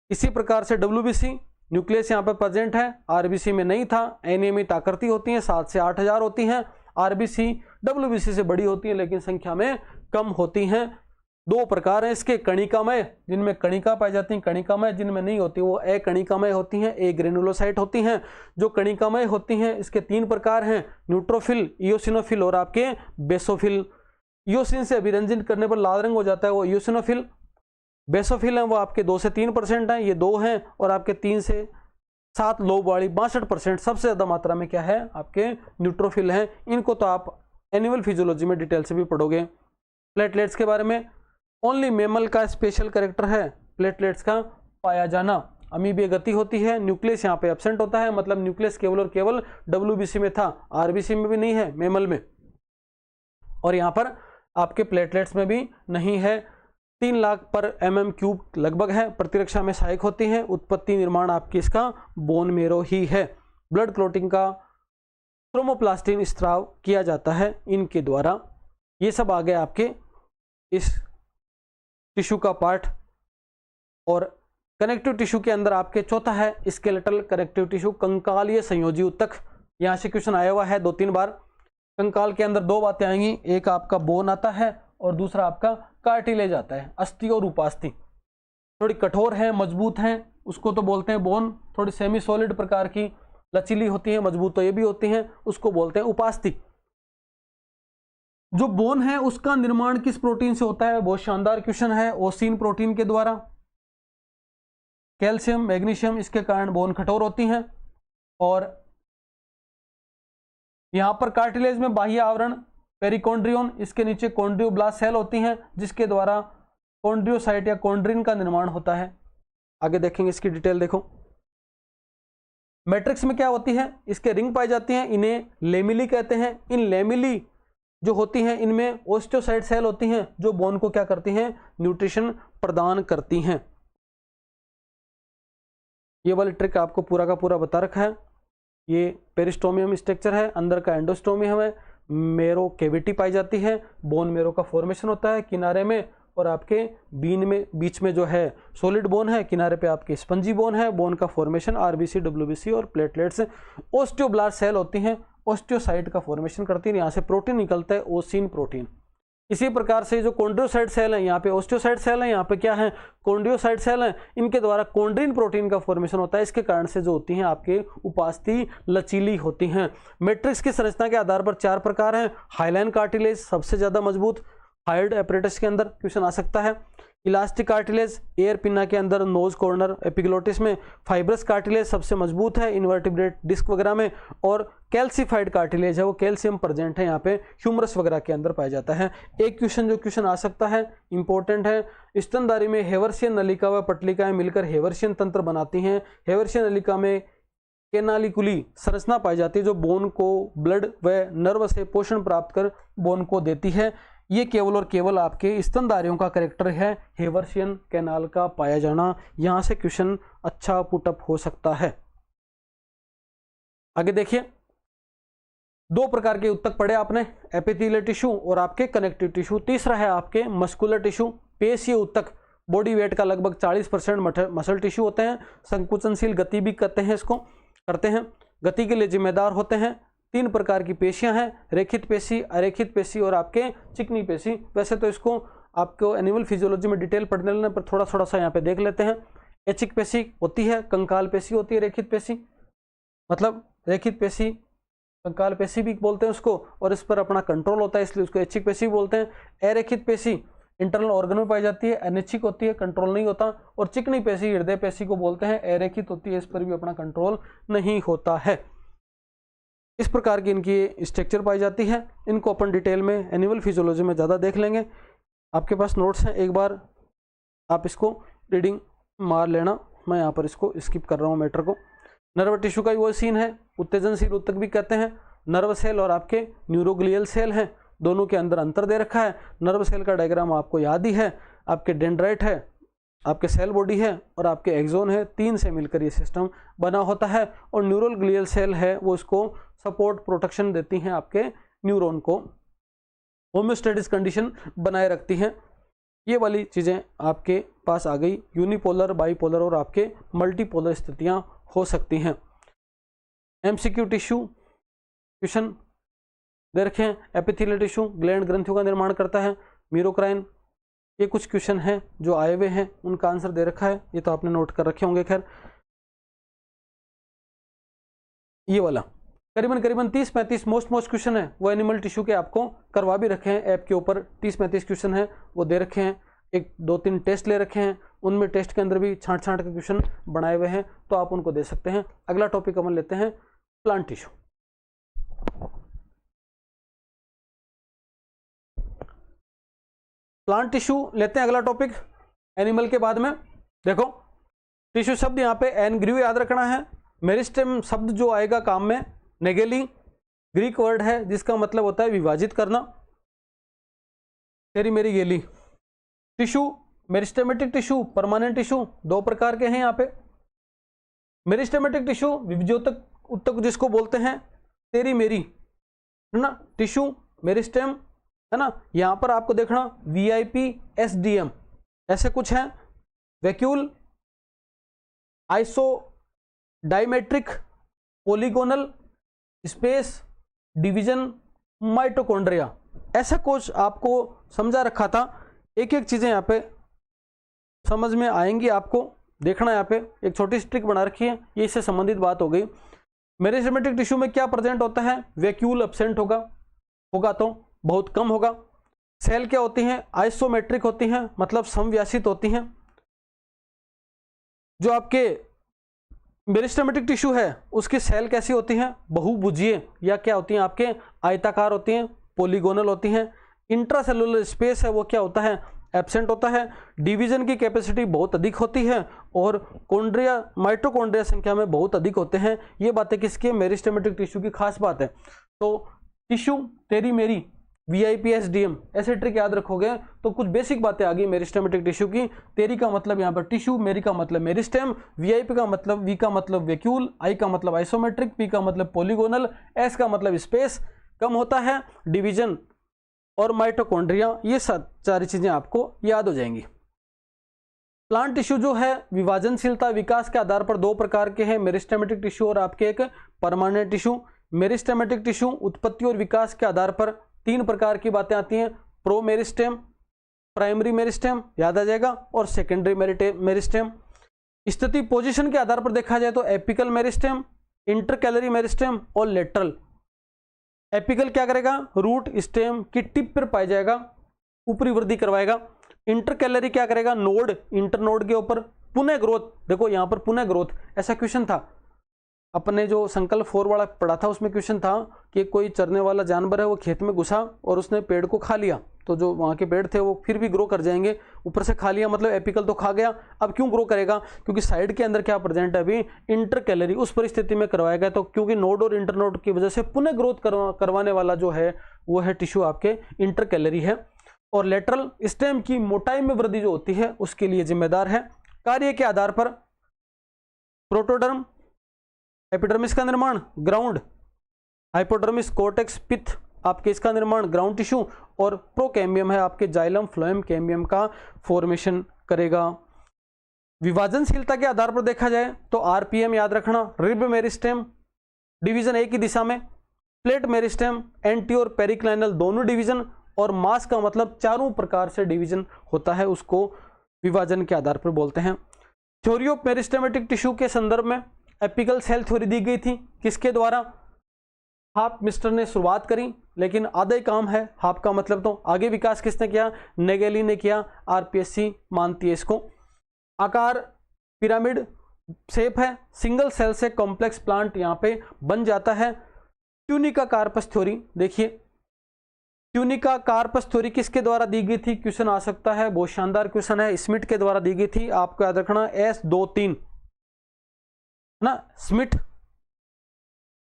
S1: इसी प्रकार से WBC न्यूक्लियस यहाँ पर प्रेजेंट है, RBC में नहीं था। अनियमित आकृति होती है, 7 से 8,000 होती हैं। RBC WBC से बड़ी होती है लेकिन संख्या में कम होती हैं। दो प्रकार हैं इसके, कणिकामय जिनमें कणिका पाई जाती हैं, कणिकामय जिनमें नहीं होती वो अकणिकामय होती हैं, ग्रेनुलोसाइट होती हैं। जो कणिकामय होती हैं इसके 3 प्रकार हैं, न्यूट्रोफिल, इओसिनोफिल और आपके बेसोफिल। इओसिन से अभिरंजित करने पर लाल रंग हो जाता है वो इओसिनोफिल। बेसोफिल हैं वो आपके 2 से 3% हैं, ये 2 हैं। और आपके 3 से 7 लोब वाली 62% सबसे ज़्यादा मात्रा में क्या है, आपके न्यूट्रोफिल हैं। इनको तो आप एनिमल फिजियोलॉजी में डिटेल से भी पढ़ोगे। प्लेटलेट्स के बारे में, ओनली मेमल का स्पेशल कैरेक्टर है प्लेटलेट्स का पाया जाना। अमीबीय गति होती है, न्यूक्लियस यहाँ पे एब्सेंट होता है, मतलब न्यूक्लियस केवल और केवल WBC में था, RBC में भी नहीं है, मेमल में। और यहाँ पर आपके प्लेटलेट्स में भी नहीं है। 3 लाख पर mm³ लगभग है। प्रतिरक्षा में सहायक होती है। उत्पत्ति निर्माण आपकी इसका बोन मेरो ही है। ब्लड क्लोटिंग का थ्रोम्बोप्लास्टिन स्त्राव किया जाता है इनके द्वारा। ये सब आ गए आपके इस टिश्यू का पार्ट। और कनेक्टिव टिश्यू के अंदर आपके चौथा है स्केलेटल कनेक्टिव टिश्यू, कंकालीय संयोजी ऊतक। यहाँ से क्वेश्चन आया हुआ है 2-3 बार। कंकाल के अंदर 2 बातें आएंगी, एक आपका बोन आता है और दूसरा आपका कार्टिलेज आता है। अस्थि और उपास्थि थोड़ी कठोर है, मजबूत है, उसको तो बोलते हैं बोन। थोड़ी सेमी सॉलिड प्रकार की लचीली होती है, मजबूत तो ये भी होती हैं, उसको बोलते हैं उपास्थि। जो बोन है उसका निर्माण किस प्रोटीन से होता है, बहुत शानदार क्वेश्चन है। ओसिन प्रोटीन के द्वारा। कैल्शियम, मैग्नीशियम, इसके कारण बोन कठोर होती हैं। और यहां पर कार्टिलेज में बाह्य आवरण पेरिकॉन्ड्रियन, इसके नीचे कॉन्ड्रियोब्लास्ट सेल होती हैं जिसके द्वारा कॉन्ड्रियोसाइट या कॉन्ड्रिन का निर्माण होता है। आगे देखेंगे इसकी डिटेल। देखो मैट्रिक्स में क्या होती है, इसके रिंग पाई जाती हैं, इन्हें लेमिली कहते हैं। इन लेमिली जो होती हैं इनमें ओस्टियोसाइट सेल होती हैं जो बोन को क्या करती हैं, न्यूट्रिशन प्रदान करती हैं। ये वाली ट्रिक आपको पूरा का पूरा बता रखा है। ये पेरिस्टोमियम स्ट्रक्चर है, अंदर का एंडोस्टोमियम है, मेरो कैविटी पाई जाती है, बोन मेरो का फॉर्मेशन होता है किनारे में, और आपके बीन में बीच में जो है सॉलिड बोन है, किनारे पे आपके स्पंजी बोन है। बोन का फॉर्मेशन RBC WBC और प्लेटलेट्स। ओस्टियोब्लास्ट सेल होती हैं, ओस्टियोसाइट का फॉर्मेशन करती है। यहाँ से प्रोटीन निकलता है, ओसिन प्रोटीन। इसी प्रकार से जो कॉन्ड्रोसाइट सेल है, यहाँ पे ओस्टियोसाइट सेल है, यहाँ पे क्या है कॉन्ड्रोसाइट सेल है, इनके द्वारा कॉन्ड्रिन प्रोटीन का फॉर्मेशन होता है। इसके कारण से जो होती हैं आपके उपास्थि लचीली होती हैं। मैट्रिक्स की संरचना के आधार पर 4 प्रकार हैं। हाइलाइन कार्टिलेज सबसे ज्यादा मजबूत, हाइड एपरेटस के अंदर क्वेश्चन आ सकता है। इलास्टिक कार्टिलेज एयर पिन्ना के अंदर, नोज कॉर्नर एपिग्लोटिस में। फाइब्रस कार्टिलेज सबसे मजबूत है इन्वर्टिब्रेट डिस्क वगैरह में। और कैल्सिफाइड कार्टिलेज है, वो कैल्शियम प्रेजेंट है यहाँ पे ह्यूमरस वगैरह के अंदर पाया जाता है। एक क्वेश्चन आ सकता है, इंपॉर्टेंट है, स्तनधारी में हेवर्शियन नलिका व पटलिकाएं मिलकर हेवर्शियन तंत्र बनाती हैं। हेवर्शियन नलिका में केनालिकुली संरचना पाई जाती है जो बोन को ब्लड व नर्व से पोषण प्राप्त कर बोन को देती है। ये केवल और केवल आपके स्तनधारियों का कैरेक्टर है, हेवर्शियन कैनाल का पाया जाना। यहां से क्वेश्चन अच्छा पुटअप हो सकता है। आगे देखिए, 2 प्रकार के उत्तक पढ़े आपने, एपिथेलियल टिश्यू और आपके कनेक्टिव टिश्यू। तीसरा है आपके मस्कुलर टिश्यू, पेशीय उत्तक। बॉडी वेट का लगभग 40% मसल टिश्यू होते हैं। संकुचनशील गति भी करते हैं, गति के लिए जिम्मेदार होते हैं। 3 प्रकार की पेशियां हैं, रेखित पेशी, अरेखित पेशी और आपके चिकनी पेशी। वैसे तो इसको आपको एनिमल फिजियोलॉजी में डिटेल पढ़ने लेने पर थोड़ा सा यहाँ पे देख लेते हैं। ऐच्छिक पेशी होती है, कंकाल पेशी होती है, रेखित पेशी मतलब रेखित पेशी, कंकाल पेशी भी बोलते हैं उसको, और इस पर अपना कंट्रोल होता है इसलिए उसको ऐच्छिक पेशी बोलते हैं। अरेखित पेशी इंटरनल ऑर्गन में पाई जाती है, अनैच्छिक होती है, कंट्रोल नहीं होता। और चिकनी पेशी हृदय पेशी को बोलते हैं, अरेखित होती है, इस पर भी अपना कंट्रोल नहीं होता है। इस प्रकार की इनकी स्ट्रक्चर पाई जाती है। इनको अपन डिटेल में एनिमल फिजियोलॉजी में ज़्यादा देख लेंगे। आपके पास नोट्स हैं, एक बार आप इसको रीडिंग मार लेना। मैं यहाँ पर इसको स्किप कर रहा हूँ मैटर को। नर्व टिश्यू का वो सीन है, उत्तेजनशील उत्तक भी कहते हैं। नर्व सेल और आपके न्यूरोग्लियल सेल हैं, दोनों के अंदर अंतर दे रखा है। नर्व सेल का डायग्राम आपको याद ही है, आपके डेंड्राइट है, आपके सेल बॉडी है और आपके एक्सोन है, 3 से मिलकर ये सिस्टम बना होता है। और न्यूरल ग्लियल सेल है, वो इसको सपोर्ट प्रोटेक्शन देती हैं, आपके न्यूरॉन को होम्योस्टेटिस कंडीशन बनाए रखती हैं। ये वाली चीज़ें आपके पास आ गई। यूनिपोलर, बाईपोलर और आपके मल्टीपोलर स्थितियां हो सकती हैं। एमसीक्यू टिश्यू क्वेश्चन दे रखे हैं। एपिथेलियल टिश्यू ग्लैंड ग्रंथियों का निर्माण करता है। मीरोक्राइन, ये कुछ क्वेश्चन हैं जो आए हुए हैं, उनका आंसर दे रखा है, ये तो आपने नोट कर रखे होंगे। खैर, ये वाला करीबन 30-35 मोस्ट क्वेश्चन है वो एनिमल टिश्यू के आपको करवा भी रखे हैं। ऐप के ऊपर 30-35 क्वेश्चन है वो दे रखे हैं। 1-2-3 टेस्ट ले रखे हैं, उनमें टेस्ट के अंदर भी छांट के क्वेश्चन बनाए हुए हैं, तो आप उनको दे सकते हैं। अगला टॉपिक अपन लेते हैं प्लांट टिश्यू। प्लांट टिश्यू लेते हैं अगला टॉपिक एनिमल के बाद में। देखो, टिश्यू शब्द यहाँ पे एनग्रीव याद रखना है। मेरिस्टेम शब्द जो आएगा काम में, नेगेली ग्रीक वर्ड है जिसका मतलब होता है विभाजित करना। तेरी मेरी गेली। Tissue, meristematic tissue, permanent tissue, 2 प्रकार के हैं यहाँ पे। मेरिस्टेमेटिक टिश्यू विभज्योतक उत्तक जिसको बोलते हैं, तेरी मेरी, है ना, टिश्यू मेरिस्टेम, है ना। यहां पर आपको देखना VIP SDM ऐसे कुछ हैं। Vacuole, isodiametric, polygonal, space, division, mitochondria, ऐसा कुछ आपको समझा रखा था। एक चीजें यहाँ पे समझ में आएंगी, आपको देखना। यहाँ पे एक छोटी सी ट्रिक बना रखी है, ये इससे संबंधित बात हो गई। मेरिस्टेमेटिक टिश्यू में क्या प्रेजेंट होता है? वैक्यूल एब्सेंट होगा तो बहुत कम होगा। सेल क्या होती हैं? आइसोमेट्रिक होती हैं, मतलब समव्यासित होती हैं। जो आपके मेरिस्टेमेटिक टिश्यू है उसकी सेल कैसी होती हैं? बहुभुजीय, या क्या होती हैं आपके आयताकार होती हैं, पॉलीगोनल होती हैं। इंट्रासेलुलर स्पेस है वो क्या होता है? एब्सेंट होता है। डिवीजन की कैपेसिटी बहुत अधिक होती है और कॉन्ड्रिया, माइटोकॉन्ड्रिया संख्या में बहुत अधिक होते हैं। ये बातें किसकी? मेरिस्टेमेटिक टिश्यू की खास बात है। तो टिश्यू तेरी मेरी, VIP SDM, ऐसे ट्रिक याद रखोगे तो कुछ बेसिक बातें आ गई मेरिस्टेमेटिक टिश्यू की। तेरी का मतलब यहाँ पर टिश्यू, मेरी का मतलब मेरिस्टेम, VIP का मतलब, V का मतलब वैक्यूल, I का मतलब आइसोमेट्रिक, P का मतलब पॉलीगोनल, S का मतलब स्पेस कम होता है, डिवीजन और माइटोकॉन्ड्रिया, ये सारी चीजें आपको याद हो जाएंगी। प्लांट टिश्यू जो है विभाजनशीलता विकास के आधार पर 2 प्रकार के हैं, मेरिस्टेमेटिक टिश्यू और आपके एक परमानेंट टिश्यू। मेरिस्टेमेटिक टिश्यू उत्पत्ति और विकास के आधार पर 3 प्रकार की बातें आती हैं। प्रो मेरिस्टेम, प्राइमरी मेरिस्टेम याद आ जाएगा, और सेकेंडरी मेरिस्टेम। स्थिति पोजीशन के आधार पर देखा जाए तो एपिकल मेरिस्टेम, इंटरकैलरी मेरिस्टेम और लेटरल। एपिकल क्या करेगा, रूट स्टेम की टिप पर पाया जाएगा, ऊपरी वृद्धि करवाएगा। इंटरकैलरी क्या करेगा, नोड, इंटरनोड के ऊपर पुनः ग्रोथ। देखो यहां पर पुनः ग्रोथ, ऐसा क्वेश्चन था अपने जो संकल्प 4 वाला पढ़ा था, उसमें क्वेश्चन था कि कोई चरने वाला जानवर है, वो खेत में घुसा और उसने पेड़ को खा लिया, तो जो वहां के पेड़ थे वो फिर भी ग्रो कर जाएंगे, ऊपर से खा लिया मतलब एपिकल तो खा गया, अब क्यों ग्रो करेगा, क्योंकि साइड के अंदर क्या प्रेजेंट है अभी, इंटरकैलरी। उस परिस्थिति में करवाया गया, तो क्योंकि नोड और इंटरनोड की वजह से पुनः ग्रोथ करवाने वाला जो है वो है टिश्यू आपके इंटरकैलरी है। और लेटरल स्टेम की मोटाई में वृद्धि जो होती है उसके लिए जिम्मेदार है। कार्य के आधार पर प्रोटोडर्म, एपिडर्मिस का निर्माण ग्राउंड, हाइपोडर्मिस, कोर्टेक्स, पिथ आपके इसका निर्माण ग्राउंड टिश्यू, और प्रोकैम्बियम है आपके जाइलम, फ्लोएम, कैम्बियम का फॉर्मेशन करेगा। विभाजनशीलता के आधार पर देखा जाए तो आरपीएम याद रखना, रिब मेरिस्टेम डिवीजन एक ही दिशा में, प्लेट मेरिस्टेम एंटी और पेरिक्लाइनल दोनों डिवीजन, और मास का मतलब चारों प्रकार से डिवीजन होता है, उसको विभाजन के आधार पर बोलते हैं। थ्योरी ऑफ मेरिस्टेमेटिक टिश्यू के संदर्भ में एपिकल सेल थ्योरी दी गई थी, किसके द्वारा, हाफ मिस्टर ने शुरुआत करी, लेकिन आधा ही काम है, हाफ का मतलब तो आगे विकास किसने किया, नेगेली ने किया, आरपीएससी मानती है इसको। आकार पिरामिड शेप है, सिंगल सेल से कॉम्प्लेक्स प्लांट यहां पे बन जाता है। ट्यूनिका कार्पस थ्योरी देखिए, ट्यूनिका कार्पस थ्योरी किसके द्वारा दी गई थी, क्वेश्चन आ सकता है, बहुत शानदार क्वेश्चन है, स्मिथ के द्वारा दी गई थी, आपको याद रखना S23 ना, स्मिथ,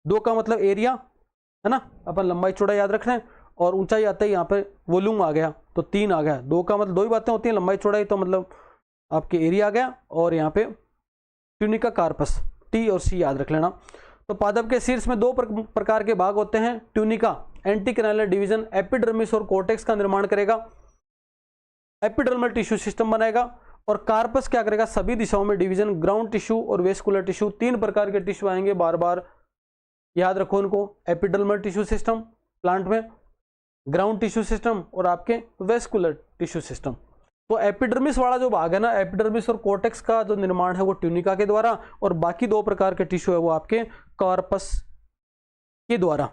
S1: 2 का मतलब एरिया है ना, अपन लंबाई चौड़ाई याद रख रहे हैं, और ऊंचाई आते ही यहाँ पे वॉल्यूम आ गया तो 3 आ गया, 2 का मतलब 2 ही बातें होती हैं, लंबाई चौड़ाई तो मतलब आपके एरिया आ गया, और यहाँ पे ट्यूनिका कार्पस T और C याद रख लेना। तो पादप के शीर्ष में 2 प्रकार के भाग होते हैं, ट्यूनिका एंटीक्रेनुलर डिवीजन एपिडर्मिस और कोर्टेक्स का निर्माण करेगा, एपिडर्मल टिश्यू सिस्टम बनाएगा, और कार्पस क्या करेगा, सभी दिशाओं में डिवीजन, ग्राउंड टिश्यू और वेस्कुलर टिश्यू, 3 प्रकार के टिश्यू आएंगे, बार बार याद रखो उनको, एपिडर्मल टिश्यू सिस्टम प्लांट में, ग्राउंड टिश्यू सिस्टम और आपके वेस्कुलर टिश्यू सिस्टम। तो एपिडर्मिस वाला जो भाग है ना, एपिडर्मिस और कोर्टेक्स का जो निर्माण है वो ट्यूनिका के द्वारा, और बाकी 2 प्रकार के टिश्यू है वो आपके कार्पस के द्वारा।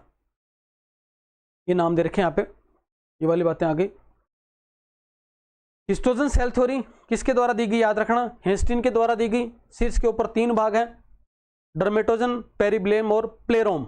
S1: ये नाम दे रखे हैं यहाँ पे, ये वाली बातें आ गई। हिस्टोजन सेल थ्योरी किसके द्वारा दी गई, याद रखना, हेस्टिन के द्वारा दी गई। शीर्ष के ऊपर 3 भाग हैं, डर्मेटोजन, पेरिब्लेम और प्लेरोम।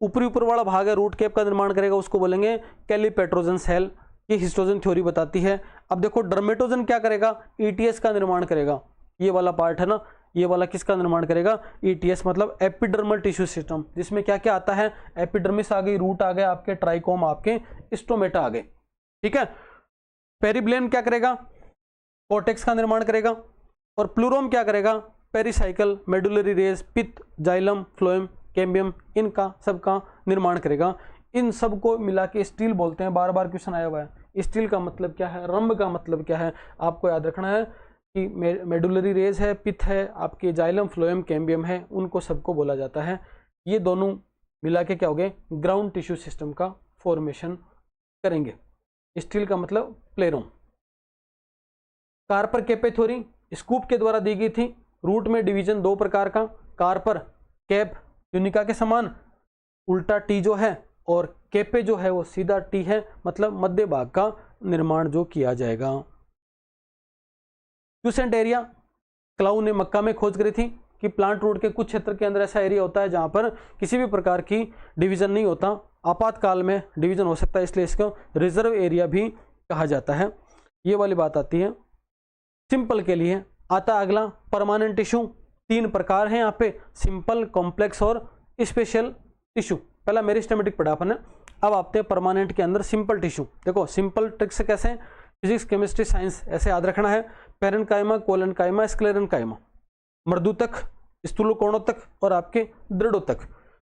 S1: ऊपरी ऊपर वाला भाग है, रूट कैप का निर्माण करेगा, उसको बोलेंगे कैलीपेट्रोजन सेल। ये हिस्टोजन थ्योरी बताती है। अब देखो डर्मेटोजन क्या करेगा, ईटीएस का निर्माण करेगा, ये वाला पार्ट है ना, ये वाला किसका निर्माण करेगा, ईटीएस मतलब एपिडर्मल टिश्यू सिस्टम, जिसमें क्या क्या आता है, एपिडर्मिस आ गई, रूट आ गए आपके, ट्राइकोम आपके, स्टोमेटा आ गए, ठीक है। पेरिब्लेम क्या करेगा, कोर्टेक्स का निर्माण करेगा, और प्लूरोम क्या करेगा, पेरिसाइकल, मेडुलरी रेज, पित्त, जाइलम, फ्लोएम, कैम्बियम, इनका सबका निर्माण करेगा। इन सब को मिला के स्टील बोलते हैं, बार बार क्वेश्चन आया हुआ है। स्टील का मतलब क्या है, रंब का मतलब क्या है, आपको याद रखना है कि मेडुलरी रेज है, पित्त है, आपके जाइलम, फ्लोएम, कैम्बियम है, उनको सबको बोला जाता है। ये दोनों मिला के क्या हो गए, ग्राउंड टिश्यू सिस्टम का फॉर्मेशन करेंगे। स्टील का मतलब प्लेरोम। कार्पर केपे थ्योरी स्कूप के द्वारा दी गई थी। रूट में डिवीजन 2 प्रकार का, कार्पर कैप ट्यूनिका के समान, उल्टा टी जो है, और केपे जो है वो सीधा टी है, मतलब मध्य भाग का निर्माण जो किया जाएगा। क्यूसेंट एरिया क्लाउ ने मक्का में खोज करी थी कि प्लांट रूट के कुछ क्षेत्र के अंदर ऐसा एरिया होता है जहां पर किसी भी प्रकार की डिवीजन नहीं होता, आपातकाल में डिवीजन हो सकता है, इसलिए इसको रिजर्व एरिया भी कहा जाता है। ये वाली बात आती है। सिंपल के लिए आता अगला परमानेंट टिश्यू, 3 प्रकार हैं यहाँ पे, सिंपल, कॉम्प्लेक्स और स्पेशल टिश्यू। पहला मेरिस्टेमेटिक पढ़ा अपन ने, अब आते हैं परमानेंट के अंदर सिंपल टिश्यू। देखो सिंपल ट्रिक्स कैसे, फिजिक्स, केमिस्ट्री, साइंस ऐसे याद रखना है। पेरेन्काइमा, कोलेन्काइमा, स्क्लेरेन्काइमा, मृदुतक, स्थूलकोणोतक और आपके दृढ़ोतक।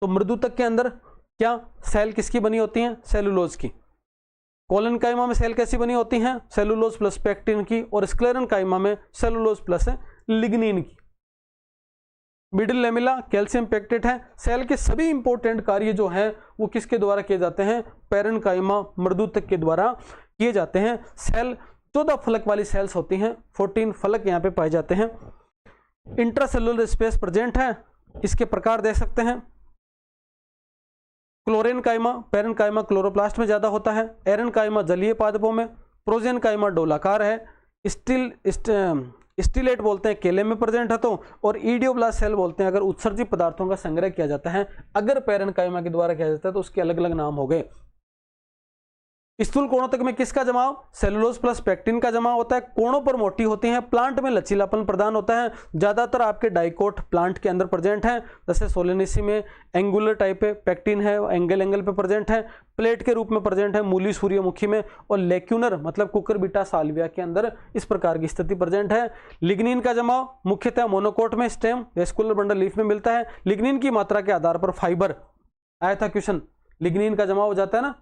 S1: तो मृदुतक के अंदर क्या सेल किसकी बनी होती हैं, सेलुलोज की। कोलेन्काइमा में सेल कैसी बनी होती हैं, सेलुलोज प्लस पेक्टिन की, और स्क्लेरेन्काइमा में सेलुलोज प्लस लिग्निन की। मिडिल लेमिला कैल्शियम पेक्टेट है। सेल के सभी इंपॉर्टेंट कार्य जो हैं वो किसके द्वारा किए जाते हैं? पैरेन्काइमा मृदुतक के द्वारा किए जाते हैं। सेल 14 फलक वाली सेल्स होती हैं, 14 फलक यहाँ पे पाए जाते हैं। इंट्रासेलुलर स्पेस प्रेजेंट है, इसके प्रकार दे सकते हैं। क्लोरेनकाइमा पैरेन्काइमा क्लोरोप्लास्ट में ज्यादा होता है। एरेनकाइमा जलीय पादपों में। प्रोजेनकाइमा डोलाकार है। स्टिलेट बोलते हैं केले में प्रेजेंट है तो। और इडियोब्लास्ट सेल बोलते हैं अगर उत्सर्जित पदार्थों का संग्रह किया जाता है। अगर पैरेन्काइमा के द्वारा किया जाता है तो उसके अलग अलग नाम हो गए। स्थूल कोणों तक में किसका जमाव? सेलुलोज प्लस पेक्टिन का जमाव होता है। कोणों पर मोटी होती हैं। प्लांट में लचीलापन प्रदान होता है। ज्यादातर आपके डाइकोट प्लांट के अंदर प्रेजेंट है, जैसे सोलेनेसी में एंगुलर टाइप है, पेक्टिन है, एंगल पे प्रेजेंट है। प्लेट के रूप में प्रेजेंट है मूली सूर्यमुखी में। और लेक्यूनर मतलब कुकुरबिटा साल्विया के अंदर इस प्रकार की स्थिति प्रेजेंट है। लिग्निन का जमाव मुख्यतः मोनोकोट में, स्टेम, वेस्कुलर बंडल लीफ में मिलता है। लिग्निन की मात्रा के आधार पर फाइबर आया था क्वेश्चन। लिग्निन का जमाव हो जाता है ना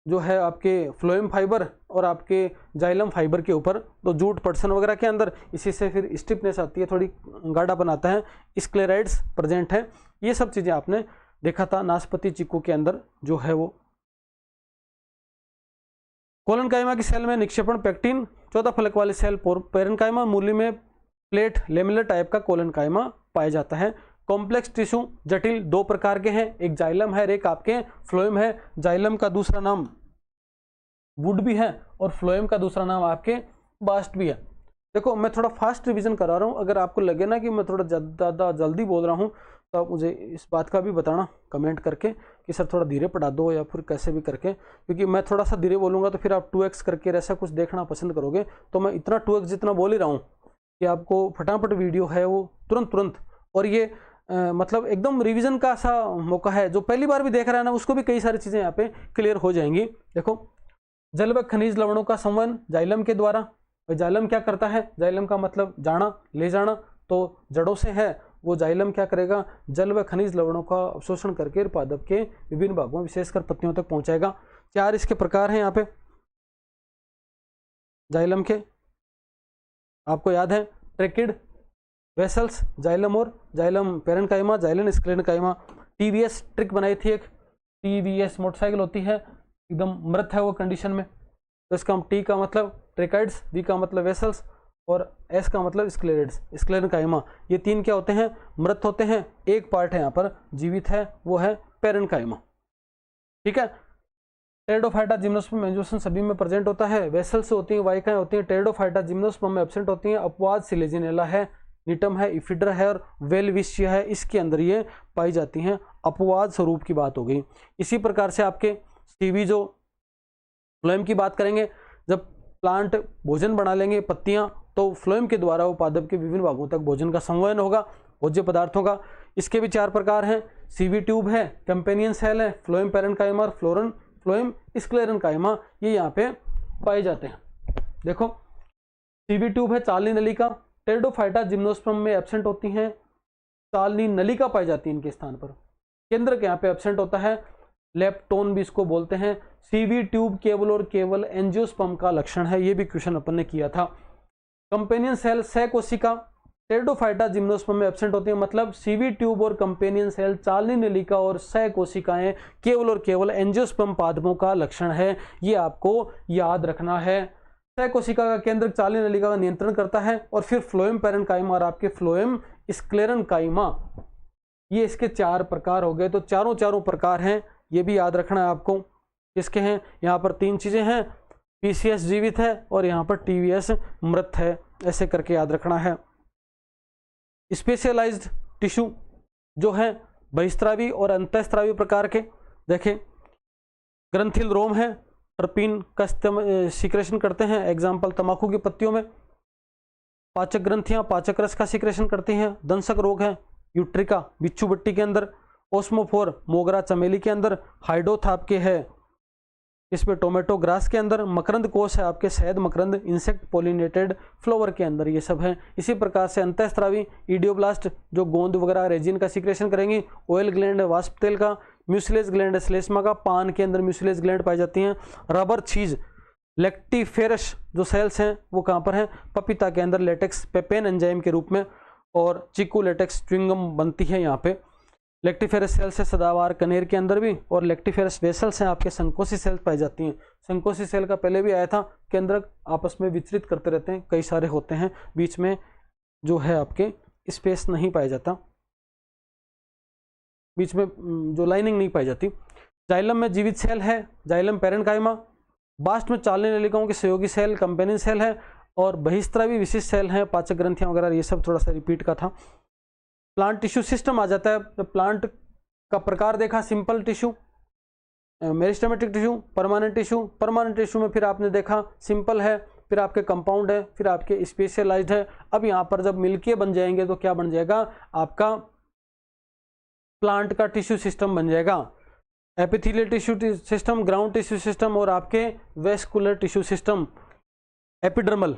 S1: जो है आपके फ्लोएम फाइबर और आपके जाइलम फाइबर के ऊपर, तो जूट पटसन वगैरह के अंदर, इसी से फिर स्टिफनेस आती है, थोड़ी गाढ़ा बनाता है। स्क्लेराइड्स प्रेजेंट है। ये सब चीजें आपने देखा था नाशपाती चीकू के अंदर जो है वो। कोलनकाइमा की सेल में निक्षेपण पेक्टिन, 14 फलक वाली सेल पैरेन्काइमा, मूली में प्लेट लेमिलर टाइप का कोलनकाइमा पाया जाता है। कॉम्प्लेक्स टिश्यू जटिल 2 प्रकार के हैं, एक जाइलम है, एक आपके फ्लोएम है। जाइलम का दूसरा नाम वुड भी है और फ्लोएम का दूसरा नाम आपके बास्ट भी है। देखो मैं थोड़ा फास्ट रिवीजन करा रहा हूँ, अगर आपको लगे ना कि मैं थोड़ा ज़्यादा जल्दी बोल रहा हूँ तो आप मुझे इस बात का भी बताना कमेंट करके कि सर थोड़ा धीरे पढ़ा दो या फिर कैसे भी करके, क्योंकि मैं थोड़ा सा धीरे बोलूँगा तो फिर आप 2x करके ऐसा कुछ देखना पसंद करोगे। तो मैं इतना 2x जितना बोल ही रहा हूँ कि आपको फटाफट वीडियो है वो तुरंत, और ये मतलब एकदम रिवीजन का सा मौका है। जो पहली बार भी देख रहा है ना उसको भी कई सारी चीज़ें यहाँ पे क्लियर हो जाएंगी। देखो जल व खनिज लवणों का संवहन जाइलम के द्वारा। जाइलम क्या करता है? जाइलम का मतलब जाना, ले जाना, तो जड़ों से है वो जाइलम क्या करेगा? जल व खनिज लवणों का अवशोषण करके पादप के विभिन्न भागों विशेषकर पत्तियों तक पहुंचाएगा। 4 इसके प्रकार हैं यहाँ पे जाइलम के, आपको याद है ट्रेकिड, वेसल्स, जाइलम और xylem parenchyma, xylem sclerenchyma. TVS trick बनाई थी एक, टीवीएस मोटरसाइकिल होती है एकदम मृत है वो कंडीशन में, तो इसका हम टी का मतलब ट्रेकाइड्स, वी का मतलब वेसल्स और एस का मतलब स्क्लेरिड्स, स्क्लेरेन्काइमा। ये 3 क्या होते हैं? मृत होते हैं। एक पार्ट है यहाँ पर जीवित है, वो है पैरेन्काइमा। ठीक है। टेरिडोफाइटा, जिम्नोस्पर्म, एंजियोस्पर्म सभी में प्रेजेंट होता है। वेसल्स होती हैं, वाइकाएं होती हैं। टेरिडोफाइटा, जिम्नोस्पर्म में एब्सेंट होती हैं। अपवाद सिलेजिनेला है, निटम है, इफिडर है और वेलविशिया है, इसके अंदर ये पाई जाती हैं। अपवाद स्वरूप की बात हो गई। इसी प्रकार से आपके सीवी जो फ्लोएम की बात करेंगे, जब प्लांट भोजन बना लेंगे पत्तियां, तो फ्लोएम के द्वारा वो पादप के विभिन्न भागों तक भोजन का संवहन होगा भोज्य पदार्थों का। इसके भी 4 प्रकार हैं। सीवी ट्यूब है, कंपेनियन सेल है, फ्लोएम पैरेन्काइमा और फ्लोएम स्क्लेरेन्काइमा, ये यहाँ पे पाए जाते हैं। देखो सीवी ट्यूब है चालनी नलिका, टेरिडोफाइटा जिम्नोस्पर्म में एब्सेंट होती हैं, चालनी नलिका पाई जाती है इनके स्थान पर। केंद्र के यहाँ पे एब्सेंट होता है, लेप्टोन भी इसको बोलते हैं। सीवी ट्यूब केवल और केवल एंजियोस्पर्म का लक्षण है, ये भी क्वेश्चन अपन ने किया था। कंपेनियन सेल सह कोशिका, टेरिडोफाइटा जिम्नोस्पर्म में एब्सेंट होती है, मतलब सीवी ट्यूब और कंपेनियन सेल, चालनी नलिका और सह कोशिकाएं केवल और केवल एंजियोस्पर्म पादपों का लक्षण है, ये आपको याद रखना है। सह कोशिका का केंद्र चालनी नलिका का नियंत्रण करता है, और फिर फ्लोएम पैरेन्काइमा और आपके फ्लोएम स्क्लेरेन्काइमा, ये इसके 4 प्रकार हो गए। तो चारों प्रकार हैं, ये भी याद रखना है आपको। किसके हैं? यहाँ पर 3 चीजें हैं, पीसीएस जीवित है और यहाँ पर टीवीएस मृत है, ऐसे करके याद रखना है। स्पेशलाइज्ड टिश्यू जो है बहिस्त्रावी और अंतःस्त्रावी प्रकार के, देखें ग्रंथिल रोम है, टर्पीन का सीक्रेशन करते हैं, एग्जाम्पल तंबाकू की पत्तियों में। पाचक ग्रंथियां पाचक रस का सीक्रेशन करती हैं। दंशक रोग है यूट्रिका बिच्छू बट्टी के अंदर, ओस्मोफोर मोगरा चमेली के अंदर, हाइडोथ आपके है इसमें टोमेटो ग्रास के अंदर, मकरंद कोश है आपके शहद मकरंद इंसेक्ट पोलिनेटेड फ्लावर के अंदर, ये सब है। इसी प्रकार से अंतःस्त्रावी इडियोब्लास्ट जो गोंद वगैरह रेजिन का सीक्रेशन करेंगी, ऑयल ग्लैंड है वाष्प तेल का, म्यूसिलेज ग्लैंड है श्लेष्मा का, पान के अंदर म्यूसिलेज ग्लैंड पाई जाती हैं। रबर चीज लेक्टिफेरस जो सेल्स हैं वो कहाँ पर हैं? पपीता के अंदर लेटेक्स पेपेन एंजाइम के रूप में, और चीकू लेटेक्स च्युइंगम बनती है यहाँ पे। लेक्टिफेरस सेल्स है सदाबहार कनेर के अंदर भी, और लेक्टिफेरस वेसल्स हैं आपके संकोची सेल्स पाई जाती हैं। संकोची सेल का पहले भी आया था, केंद्रक आपस में विचलित करते रहते हैं, कई सारे होते हैं, बीच में जो है आपके स्पेस नहीं पाया जाता, बीच में जो लाइनिंग नहीं पाई जाती। जाइलम में जीवित सेल है, जाइलम पैरेन्काइमा। बास्ट में चालनी नलिकाओं के सहयोगी सेल कंपेनियन सेल है, और बहिस्त्रावी विशिष्ट सेल हैं, पाचक ग्रंथियां वगैरह, ये सब थोड़ा सा रिपीट का था। प्लांट टिश्यू सिस्टम आ जाता है। तो प्लांट का प्रकार देखा, simple tissue, meristematic tissue, permanent tissue. Permanent tissue में फिर आपने देखा सिंपल है, फिर आपके कंपाउंड है, फिर आपके स्पेशलाइज्ड है। अब यहाँ पर जब मिलके बन जाएंगे तो क्या बन जाएगा, आपका प्लांट का टिश्यू सिस्टम बन जाएगा। Epithelial tissue system, ground tissue system, और आपके vascular tissue system. Epidermal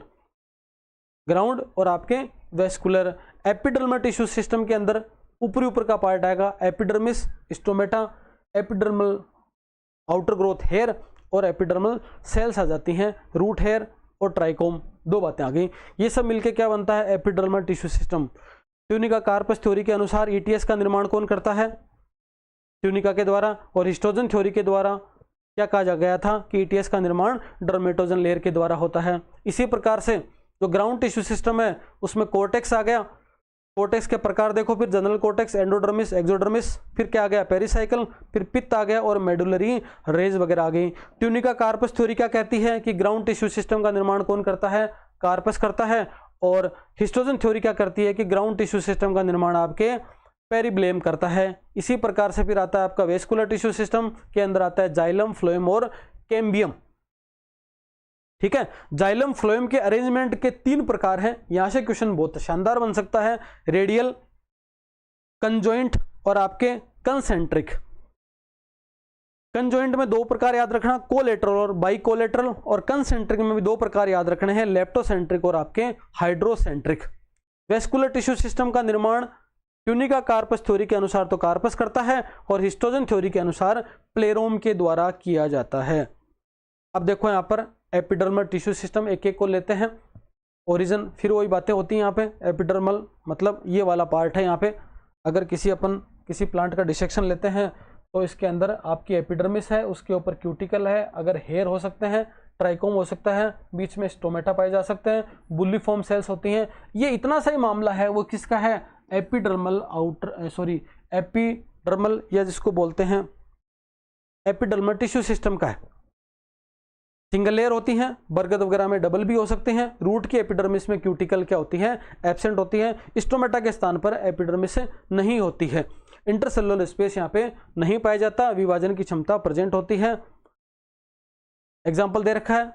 S1: ground और आपके वेस्कुलर। एपिडर्मल टिश्यू सिस्टम के अंदर ऊपर का पार्ट आएगा, epidermis, stomata, epidermal outer growth hair, और एपिडर्मल सेल्स आ जाती हैं, रूट हेयर और ट्राइकोम। दो बातें आ गई। ये सब मिलके क्या बनता है, epidermal tissue system. Tunica corpus theory के अनुसार ईटीएस का निर्माण कौन करता है, ट्यूनिका के द्वारा। और हिस्टोजन थ्योरी के द्वारा क्या कहा गया था कि ईटीएस का निर्माण डर्मेटोजन लेयर के द्वारा होता है। इसी प्रकार से जो ग्राउंड टिश्यू सिस्टम है उसमें कोर्टेक्स आ गया। कोर्टेक्स के प्रकार देखो, फिर जनरल कोर्टेक्स, एंडोडर्मिस, एक्सोडर्मिस, फिर क्या आ गया, पेरिसाइकल, फिर पित्त आ गया, और मेडुलरी रेज वगैरह आ गई। ट्यूनिका कार्पस थ्योरी क्या कहती है कि ग्राउंड टिश्यू सिस्टम का निर्माण कौन करता है, कार्पस करता है। और हिस्टोजन थ्योरी क्या करती है कि ग्राउंड टिश्यू सिस्टम का निर्माण आपके पेरिब्लेम करता है। इसी प्रकार से फिर आता है आपका वेस्कुलर टिश्यू सिस्टम के अंदर आता है जाइलम, फ्लोएम और कैम्बियम। ठीक है, जाइलम फ्लोएम के अरेंजमेंट के 3 प्रकार हैं। यहां से क्वेश्चन बहुत शानदार बन सकता है, रेडियल, कंजॉइंट और आपके कंसेंट्रिक। कंजॉइंट में 2 प्रकार याद रखना, कोलेटरल और बाइकोलेटरल, और कंसेंट्रिक में भी 2 प्रकार याद रखने हैं, लेप्टोसेंट्रिक और आपके हाइड्रोसेंट्रिक। वेस्कुलर टिश्यू सिस्टम का निर्माण ट्यूनिका कार्पस थ्योरी के अनुसार तो कार्पस करता है, और हिस्टोजन थ्योरी के अनुसार प्लेरोम के द्वारा किया जाता है। अब देखो यहाँ पर एपिडर्मल टिश्यू सिस्टम एक एक को लेते हैं। ओरिजिन, फिर वही बातें होती हैं यहाँ पे। एपिडर्मल मतलब ये वाला पार्ट है यहाँ पे। अगर किसी प्लांट का डिसेक्शन लेते हैं तो इसके अंदर आपकी एपिडर्मिस है, उसके ऊपर क्यूटिकल है, अगर हेयर हो सकते हैं, ट्राइकोम हो सकता है, बीच में स्टोमेटा पाए जा सकते हैं, बुल्लीफॉर्म सेल्स होती हैं। ये इतना सही मामला है वो किसका है, एपिडर्मल एपिडर्मल या जिसको बोलते हैं एपिडर्मल टिश्यू सिस्टम का है। सिंगल लेयर होती हैं, बरगद वगैरह में डबल भी हो सकते हैं। रूट की एपिडर्मिस में क्यूटिकल क्या होती है, एब्सेंट होती है। स्टोमेटा के स्थान पर एपिडर्मिस नहीं होती है। इंटरसेलुलर स्पेस यहाँ पे नहीं पाया जाता, विभाजन की क्षमता प्रेजेंट होती है। एग्जाम्पल दे रखा है,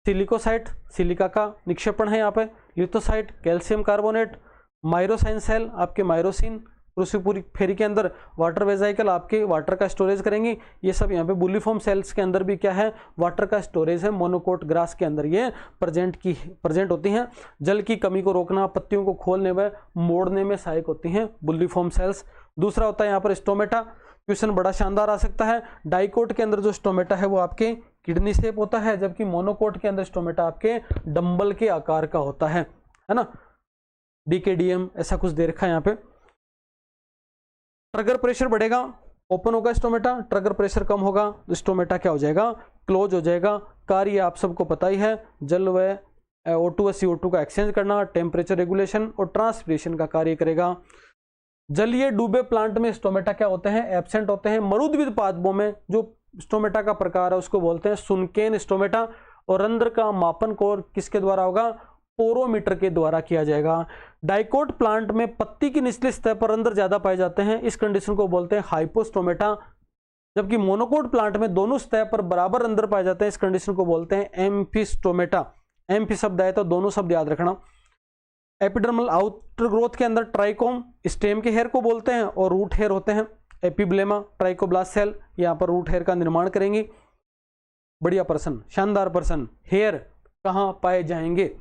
S1: सिलिकोसाइट, सिलिका का निक्षेपण है यहाँ पे, लिथोसाइट, कैल्शियम कार्बोनेट, माइरोसाइन सेल आपके माइरोसिन, क्रूसिफेरी फेरी के अंदर वाटर वेजाइकल आपके वाटर का स्टोरेज करेंगी। ये सब यहाँ पे बुल्लीफॉर्म सेल्स के अंदर भी क्या है, वाटर का स्टोरेज है। मोनोकोट ग्रास के अंदर ये प्रेजेंट होती हैं। जल की कमी को रोकना, पत्तियों को खोलने में मोड़ने में सहायक होती हैं बुल्लीफॉर्म सेल्स। दूसरा होता है यहाँ पर स्टोमेटा। क्वेश्चन बड़ा शानदार आ सकता है। डाइकोट के अंदर जो स्टोमेटा है वो आपके किडनी शेप होता है, जबकि मोनोकोट के अंदर स्टोमेटा आपके डंबल के आकार का होता है ना। डीकेडीएम ऐसा कुछ दे रखा है यहाँ पे। ट्रिगर प्रेशर बढ़ेगा, ओपन होगा स्टोमेटा, ट्रिगर प्रेशर कम होगा, स्टोमेटा क्या हो जाएगा, क्लोज हो जाएगा। कार्य आप सबको पता ही है, जल व O2 व CO2 का एक्सचेंज करना, टेम्परेचर रेगुलेशन और ट्रांसपिरेशन का कार्य करेगा। जलीय डूबे प्लांट में स्टोमेटा क्या होते हैं, एब्सेंट होते हैं। मरुद्विद पादपों में जो स्टोमेटा का प्रकार है उसको बोलते हैं सुनकेन स्टोमेटा। और रंध्र का मापन को किसके द्वारा होगा, पोरोमीटर के द्वारा किया जाएगा। डाइकोट प्लांट में पत्ती की निचली सतह पर रंध्र ज्यादा पाए जाते हैं, इस कंडीशन को बोलते हैं हाइपोस्टोमेटा। जबकि मोनोकोट प्लांट में दोनों सतह पर बराबर रंध्र पाए जाते हैं, इस कंडीशन को बोलते हैं एम्फिस्टोमेटा। एम्फी शब्द आए तो दोनों शब्द याद रखना। एपिडर्मल आउटर ग्रोथ के अंदर ट्राइकोम स्टेम के हेयर को बोलते हैं, और रूट हेयर होते हैं। एपिब्लेमा, ट्राइकोब्लास्ट सेल यहाँ पर रूट हेयर का निर्माण करेंगी। बढ़िया प्रश्न, शानदार प्रश्न। हेयर कहाँ पाए जाएंगे,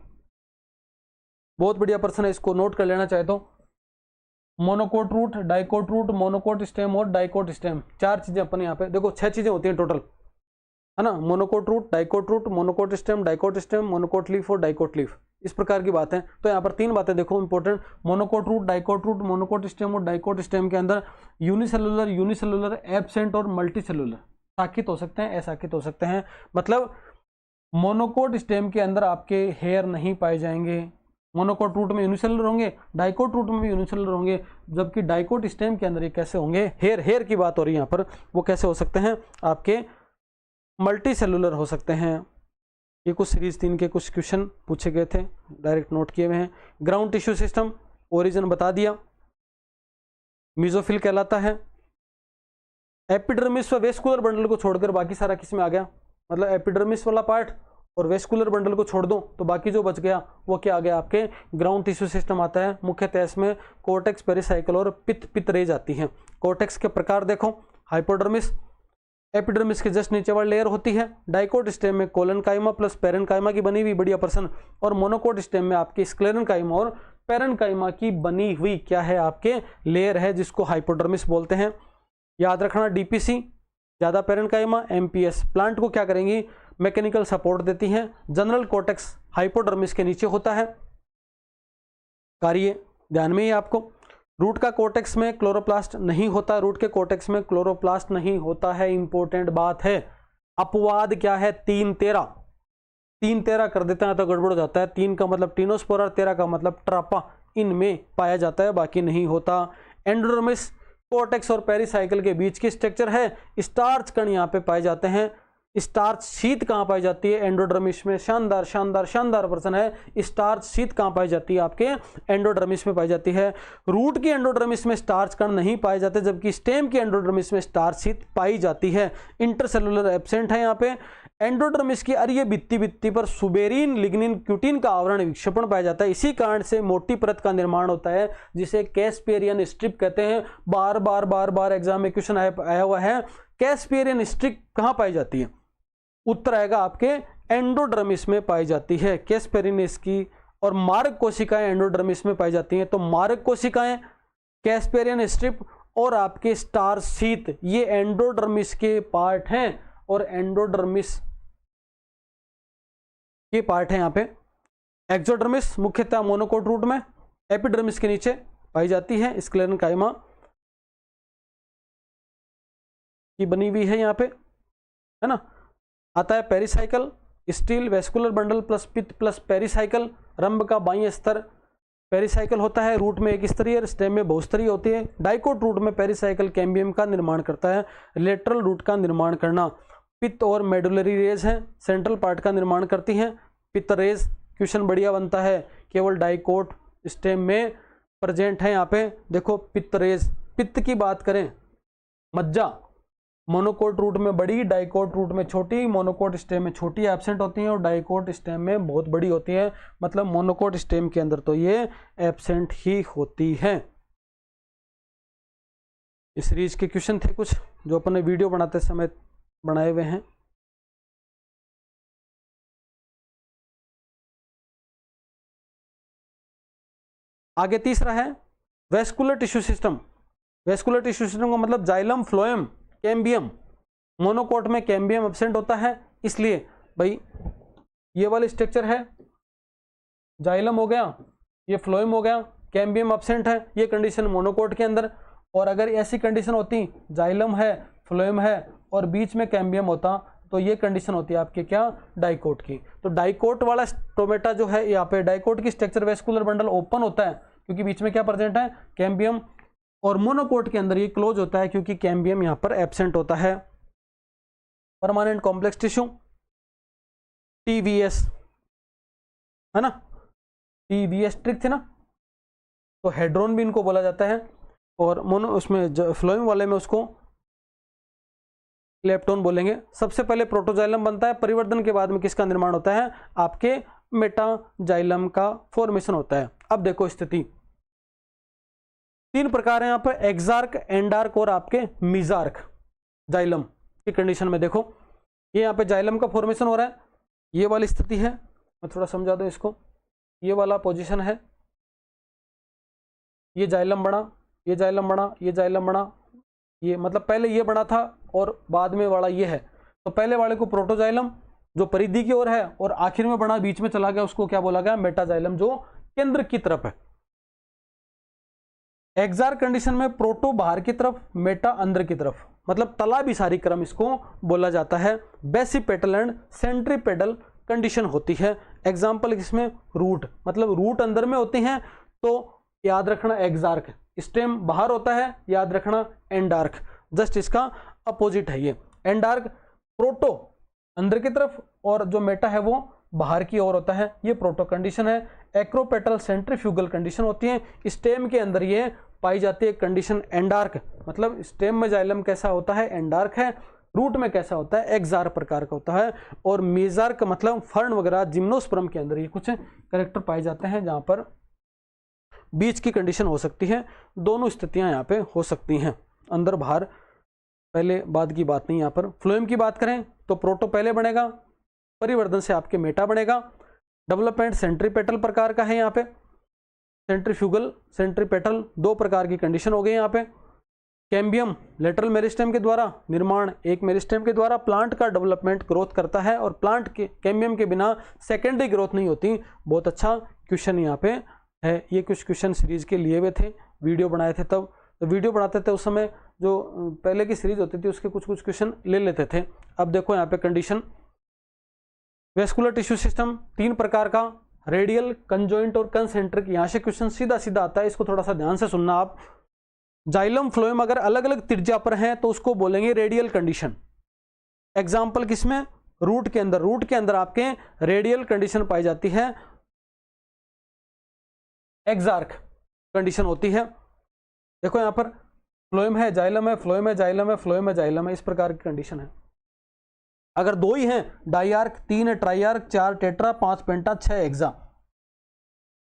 S1: बहुत बढ़िया प्रश्न है, इसको नोट कर लेना चाहे तो। Monocot root, dicot root, monocot stem और डाइकोट स्टेम, 4 चीजें अपन यहाँ पे देखो, 6 चीजें होती हैं टोटल। है ना, monocot root, dicot root, monocot stem, dicot stem, monocot leaf और डाइकोट लीफ, इस प्रकार की बातें। तो यहाँ पर 3 बातें देखो important, monocot root, dicot root, monocot stem और डाइकोट स्टेम के अंदर यूनिसेलुलर, एब्सेंट और मल्टीसेलुलर, शाखित हो सकते हैं, अशाखित हो सकते हैं। मतलब मोनोकोट स्टेम के अंदर आपके हेयर नहीं पाए जाएंगे, मोनोकोट रूट में यूनिसेलुलर होंगे, डाइकोट रूट में भी यूनिसेलुलर होंगे, जबकि डाइकोट स्टेम के अंदर ये कैसे होंगे, हेयर की बात हो रही है यहाँ पर, वो कैसे हो सकते हैं, आपके मल्टी सेलुलर हो सकते हैं। ये कुछ सीरीज 3 के कुछ क्वेश्चन पूछे गए थे, डायरेक्ट नोट किए हुए हैं। ग्राउंड टिश्यू सिस्टम, ओरिजिन बता दिया, मीजोफिल कहलाता है। एपिडर्मिस व वेस्कुलर बंडल को छोड़कर बाकी सारा किस में आ गया, मतलब एपिडर्मिस वाला पार्ट और वेस्कुलर बंडल को छोड़ दो तो बाकी जो बच गया वो क्या आ गया, आपके ग्राउंड टिश्यू सिस्टम आता है। मुख्यतः इसमें कोर्टेक्स, पेरिसाइकल और पित्त आती हैं। कोर्टेक्स के प्रकार देखो, हाइपोडर्मिस, एपिडर्मिस के जस्ट नीचे वाली लेयर होती है। डाइकोट स्टेम में कोलनकाइमा प्लस पेरेनकाइमा की बनी हुई बढ़िया पर्सन, और मोनोकोट स्टेम में आपकी स्क्लेरेनकाइमा और पेरेनकाइमा की बनी हुई क्या है, आपके लेयर है, जिसको हाइपोडर्मिस बोलते हैं। याद रखना, डीपीसी ज्यादा पेरेनकाइमा, एमपीएस प्लांट को क्या करेंगी, मैकेनिकल सपोर्ट देती हैं। जनरल कोर्टेक्स हाइपोडर्मिस के नीचे होता है। कार्य ध्यान में ही आपको, रूट का कोर्टेक्स में क्लोरोप्लास्ट नहीं होता, रूट के कोर्टेक्स में क्लोरोप्लास्ट नहीं होता है, इंपॉर्टेंट बात है। अपवाद क्या है, 3-13 कर देते हैं तो गड़बड़ हो जाता है। 3 का मतलब टीनोस्पोरा, 13 का मतलब ट्रापा, इनमें पाया जाता है, बाकी नहीं होता। एंडोडर्मिस कोर्टेक्स और पेरिसाइकिल के बीच की स्ट्रक्चर है। स्टार्च कण यहाँ पे पाए जाते हैं। स्टार्च शीत कहाँ पाई जाती है, एंडोडर्मिस में। शानदार शानदार शानदार प्रश्न है। स्टार्च शीत कहाँ पाई जाती है, आपके एंडोडर्मिस में पाई जाती है। रूट की एंडोडर्मिस में स्टार्च कण नहीं पाए जाते, जबकि स्टेम की एंडोडर्मिस में स्टार्च शीत पाई जाती है। इंटरसेलुलर एब्सेंट है यहाँ पे। एंडोडर्मिस की अरीय भित्ति पर सुबेरिन, लिग्निन, क्यूटिन का आवरण विक्षेपण पाया जाता है। इसी कारण से मोटी परत का निर्माण होता है, जिसे कैस्पेरियन स्ट्रिप कहते हैं। बार बार एग्जाम में क्वेश्चन आया हुआ है, कैस्पेरियन स्ट्रिप कहाँ पाई जाती है, उत्तर आएगा आपके एंडोडर्मिस में पाई जाती है कैस्पेरियनिस की। और मार्ग कोशिकाएं एंडोडर्मिस में पाई जाती हैं। तो मार्ग कोशिकाएं, कैस्पेरियन स्ट्रिप और आपके स्टार्च शीत, ये एंडोडर्मिस के पार्ट हैं, और एंडोडर्मिस के पार्ट है यहाँ पे। एक्सोडर्मिस मुख्यतः मोनोकोट रूट में, एपिडर्मिस के नीचे पाई जाती है, स्क्लेरेनकाइमा की बनी हुई है यहाँ पे, है ना। आता है pericycle, steel vascular bundle plus पित्त प्लस पेरिसाइकल। रंभ का बाईं स्तर पेरिसाइकल होता है, रूट में एक स्तरीय, स्टेम में बहुस्तरीय होती है। डाइकोट रूट में पेरिसाइकल कैम्बियम का निर्माण करता है, लेटरल रूट का निर्माण करना। पित्त और मेडुलरी रेज हैं, सेंट्रल पार्ट का निर्माण करती हैं। पित्त रेज क्वेश्चन बढ़िया बनता है, केवल डाइकोट स्टेम में प्रेजेंट है। यहाँ पे देखो पित्त रेज, पित्त की बात करें, मज्जा मोनोकोट रूट में बड़ी, डाइकोट रूट में छोटी, मोनोकोट स्टेम में छोटी एब्सेंट होती हैं और डाइकोट स्टेम में बहुत बड़ी होती है। मतलब मोनोकोट स्टेम के अंदर तो ये एब्सेंट ही होती है। इस सीरीज के क्वेश्चन थे कुछ जो अपन ने वीडियो बनाते समय बनाए हुए हैं। आगे तीसरा है vascular tissue system. Vascular tissue system का मतलब जाइलम, फ्लोएम, कैम्बियम। मोनोकोट में कैम्बियम एब्सेंट होता है, इसलिए भाई ये वाला स्ट्रक्चर है, जाइलम हो गया, ये फ्लोएम हो गया, कैम्बियम एब्सेंट है, ये कंडीशन मोनोकोट के अंदर। और अगर ऐसी कंडीशन होती, जाइलम है, फ्लोएम है और बीच में कैम्बियम होता, तो ये कंडीशन होती है आपके क्या, डाइकोट की। तो डाइकोट वाला स्टोमेटा जो है, यहाँ पे डाइकोट की स्ट्रक्चर वेस्कुलर बंडल ओपन होता है क्योंकि बीच में क्या प्रेजेंट है, कैम्बियम। और मोनोकोट के अंदर ये क्लोज होता है क्योंकि कैम्बियम यहाँ पर एब्सेंट होता है। परमानेंट कॉम्प्लेक्स टिश्यू, टीवीएस, है ना, टीवीएस ट्रिक थे ना, तो हेड्रोन भी इनको बोला जाता है। और मोनो उसमें फ्लोएम वाले में उसको लेप्टोन बोलेंगे। सबसे पहले प्रोटोजाइलम बनता है, परिवर्तन के बाद में किसका निर्माण होता है, आपके मेटाजाइलम का फॉर्मेशन होता है। अब देखो स्थिति, 3 प्रकार है यहाँ पर, एक्सार्क, एंडार्क और आपके मिजार्क। जाइलम की कंडीशन में देखो, ये यहाँ पे जाइलम का फॉर्मेशन हो रहा है, ये वाली स्थिति है। मैं थोड़ा समझा दूं इसको, ये वाला पोजीशन है, ये जाइलम बना, ये जाइलम बना, ये जाइलम बना, ये मतलब पहले ये बना था और बाद में वाला ये है। तो पहले वाले को प्रोटोजाइलम जो परिधि की ओर है, और आखिर में बड़ा बीच में चला गया उसको क्या बोला गया, मेटाजाइलम जो केंद्र की तरफ है। एक्सार्क कंडीशन में प्रोटो बाहर की तरफ, मेटा अंदर की तरफ, मतलब तलाभिसारी क्रम इसको बोला जाता है। बेसिपेटल एंड सेंट्रीपेटल कंडीशन होती है। एग्जाम्पल इसमें रूट, मतलब रूट अंदर में होती हैं, तो याद रखना एक्सार्क, स्टेम बाहर होता है, याद रखना एंडार्क, जस्ट इसका अपोजिट है ये। एंडार्क प्रोटो अंदर की तरफ और जो मेटा है वो बाहर की ओर होता है, ये प्रोटो कंडीशन है। एक्रोपेटल सेंट्रीफ्यूगल कंडीशन होती है, स्टेम के अंदर ये पाई जाती है कंडीशन एंडार्क, मतलब स्टेम में जाइलम कैसा होता है, एंडार्क है, रूट में कैसा होता है, एक्सार्क प्रकार का होता है। और मेजार्क मतलब फर्न वगैरह जिम्नोस्पर्म के अंदर ये कुछ कैरेक्टर पाए जाते हैं जहां पर बीच की कंडीशन हो सकती है। दोनों स्थितियां यहाँ पे हो सकती हैं, अंदर बाहर, पहले बाद की बात नहीं। यहाँ पर फ्लोएम की बात करें तो प्रोटो पहले बनेगा, परिवर्तन से आपके मेटा बनेगा। डेवलपमेंट सेंट्रीपेटल प्रकार का है, यहाँ पे सेंट्रीफ्यूगल सेंट्रीपेटल दो प्रकार की कंडीशन हो गई यहाँ पे। कैम्बियम लेटरल मेरिस्टेम के द्वारा निर्माण, एक मेरिस्टेम के द्वारा प्लांट का डेवलपमेंट ग्रोथ करता है, और प्लांट के कैम्बियम के बिना सेकेंडरी ग्रोथ नहीं होती। बहुत अच्छा क्वेश्चन यहाँ पे है, ये कुछ क्वेश्चन सीरीज के लिए हुए थे, वीडियो बनाए थे तब, तो वीडियो बनाते थे उस समय जो पहले की सीरीज होती थी उसके कुछ कुछ क्वेश्चन ले लेते थे। अब देखो यहाँ पे कंडीशन, वेस्कुलर टिश्यू सिस्टम तीन प्रकार का, रेडियल, कंजॉइंट और कंसेंट्रिक। यहाँ से क्वेश्चन सीधा सीधा आता है, इसको थोड़ा सा ध्यान से सुनना आप। जाइलम फ्लोएम अगर अलग अलग त्रिज्या पर हैं तो उसको बोलेंगे रेडियल कंडीशन। एग्जाम्पल किसमें, रूट के अंदर, रूट के अंदर आपके रेडियल कंडीशन पाई जाती है, एक्सार्क कंडीशन होती है। देखो यहाँ पर फ्लोएम है, जाइलम है, फ्लोएम है, जाइलम है, फ्लोएम है, जाइलम है, इस प्रकार की कंडीशन है। अगर दो ही हैं, डाईआर्क, तीन है ट्राईआर्क, चार टेट्रा, पांच पेंटा, छह हेक्सा,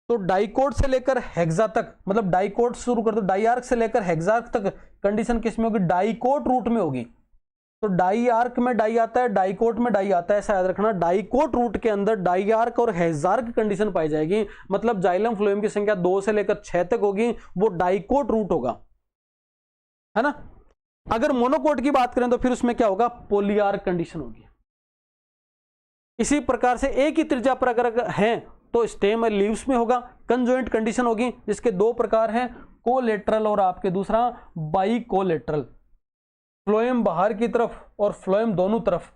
S1: तो डाइकोट से लेकर हेक्सा तक, मतलब डाइकोट शुरू कर दो, डाईआर्क से लेकर हेक्सार्क तक कंडीशन किस में होगी, डाइकोट रूट में होगी। तो डाईआर्क में डाई आता है, डाइकोट में डाई आता है, ऐसा याद रखना। डाइकोट रूट के अंदर डाईआर्क और हेक्सार्क कंडीशन पाई जाएगी, मतलब जाइलम फ्लोएम की संख्या 2 से लेकर 6 तक होगी, वो डाइकोट रूट होगा, है ना। अगर मोनोकोट की बात करें तो फिर उसमें क्या होगा, पॉलीआर्क कंडीशन होगी। इसी प्रकार से एक ही त्रिज्या पर अगर है तो स्टेम और लीव्स में होगा। कंजॉइंट कंडीशन होगी, जिसके दो प्रकार हैं, कोलेटरल और आपके दूसरा बाई कोलेटरल। फ्लोएम बाहर की तरफ और फ्लोएम दोनों तरफ,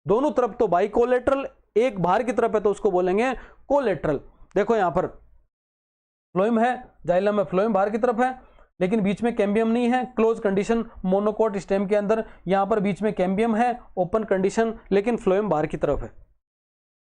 S1: दोनों तरफ तो बाई कोलेटरल, एक बाहर की तरफ है तो उसको बोलेंगे कोलेटरल। देखो यहां पर फ्लोएम है, जाइलम है, फ्लोएम बाहर की तरफ है लेकिन बीच में कैम्बियम नहीं है, क्लोज कंडीशन मोनोकोट स्टेम के अंदर। यहां पर बीच में कैम्बियम है, ओपन कंडीशन, लेकिन फ्लोएम बाहर की तरफ है।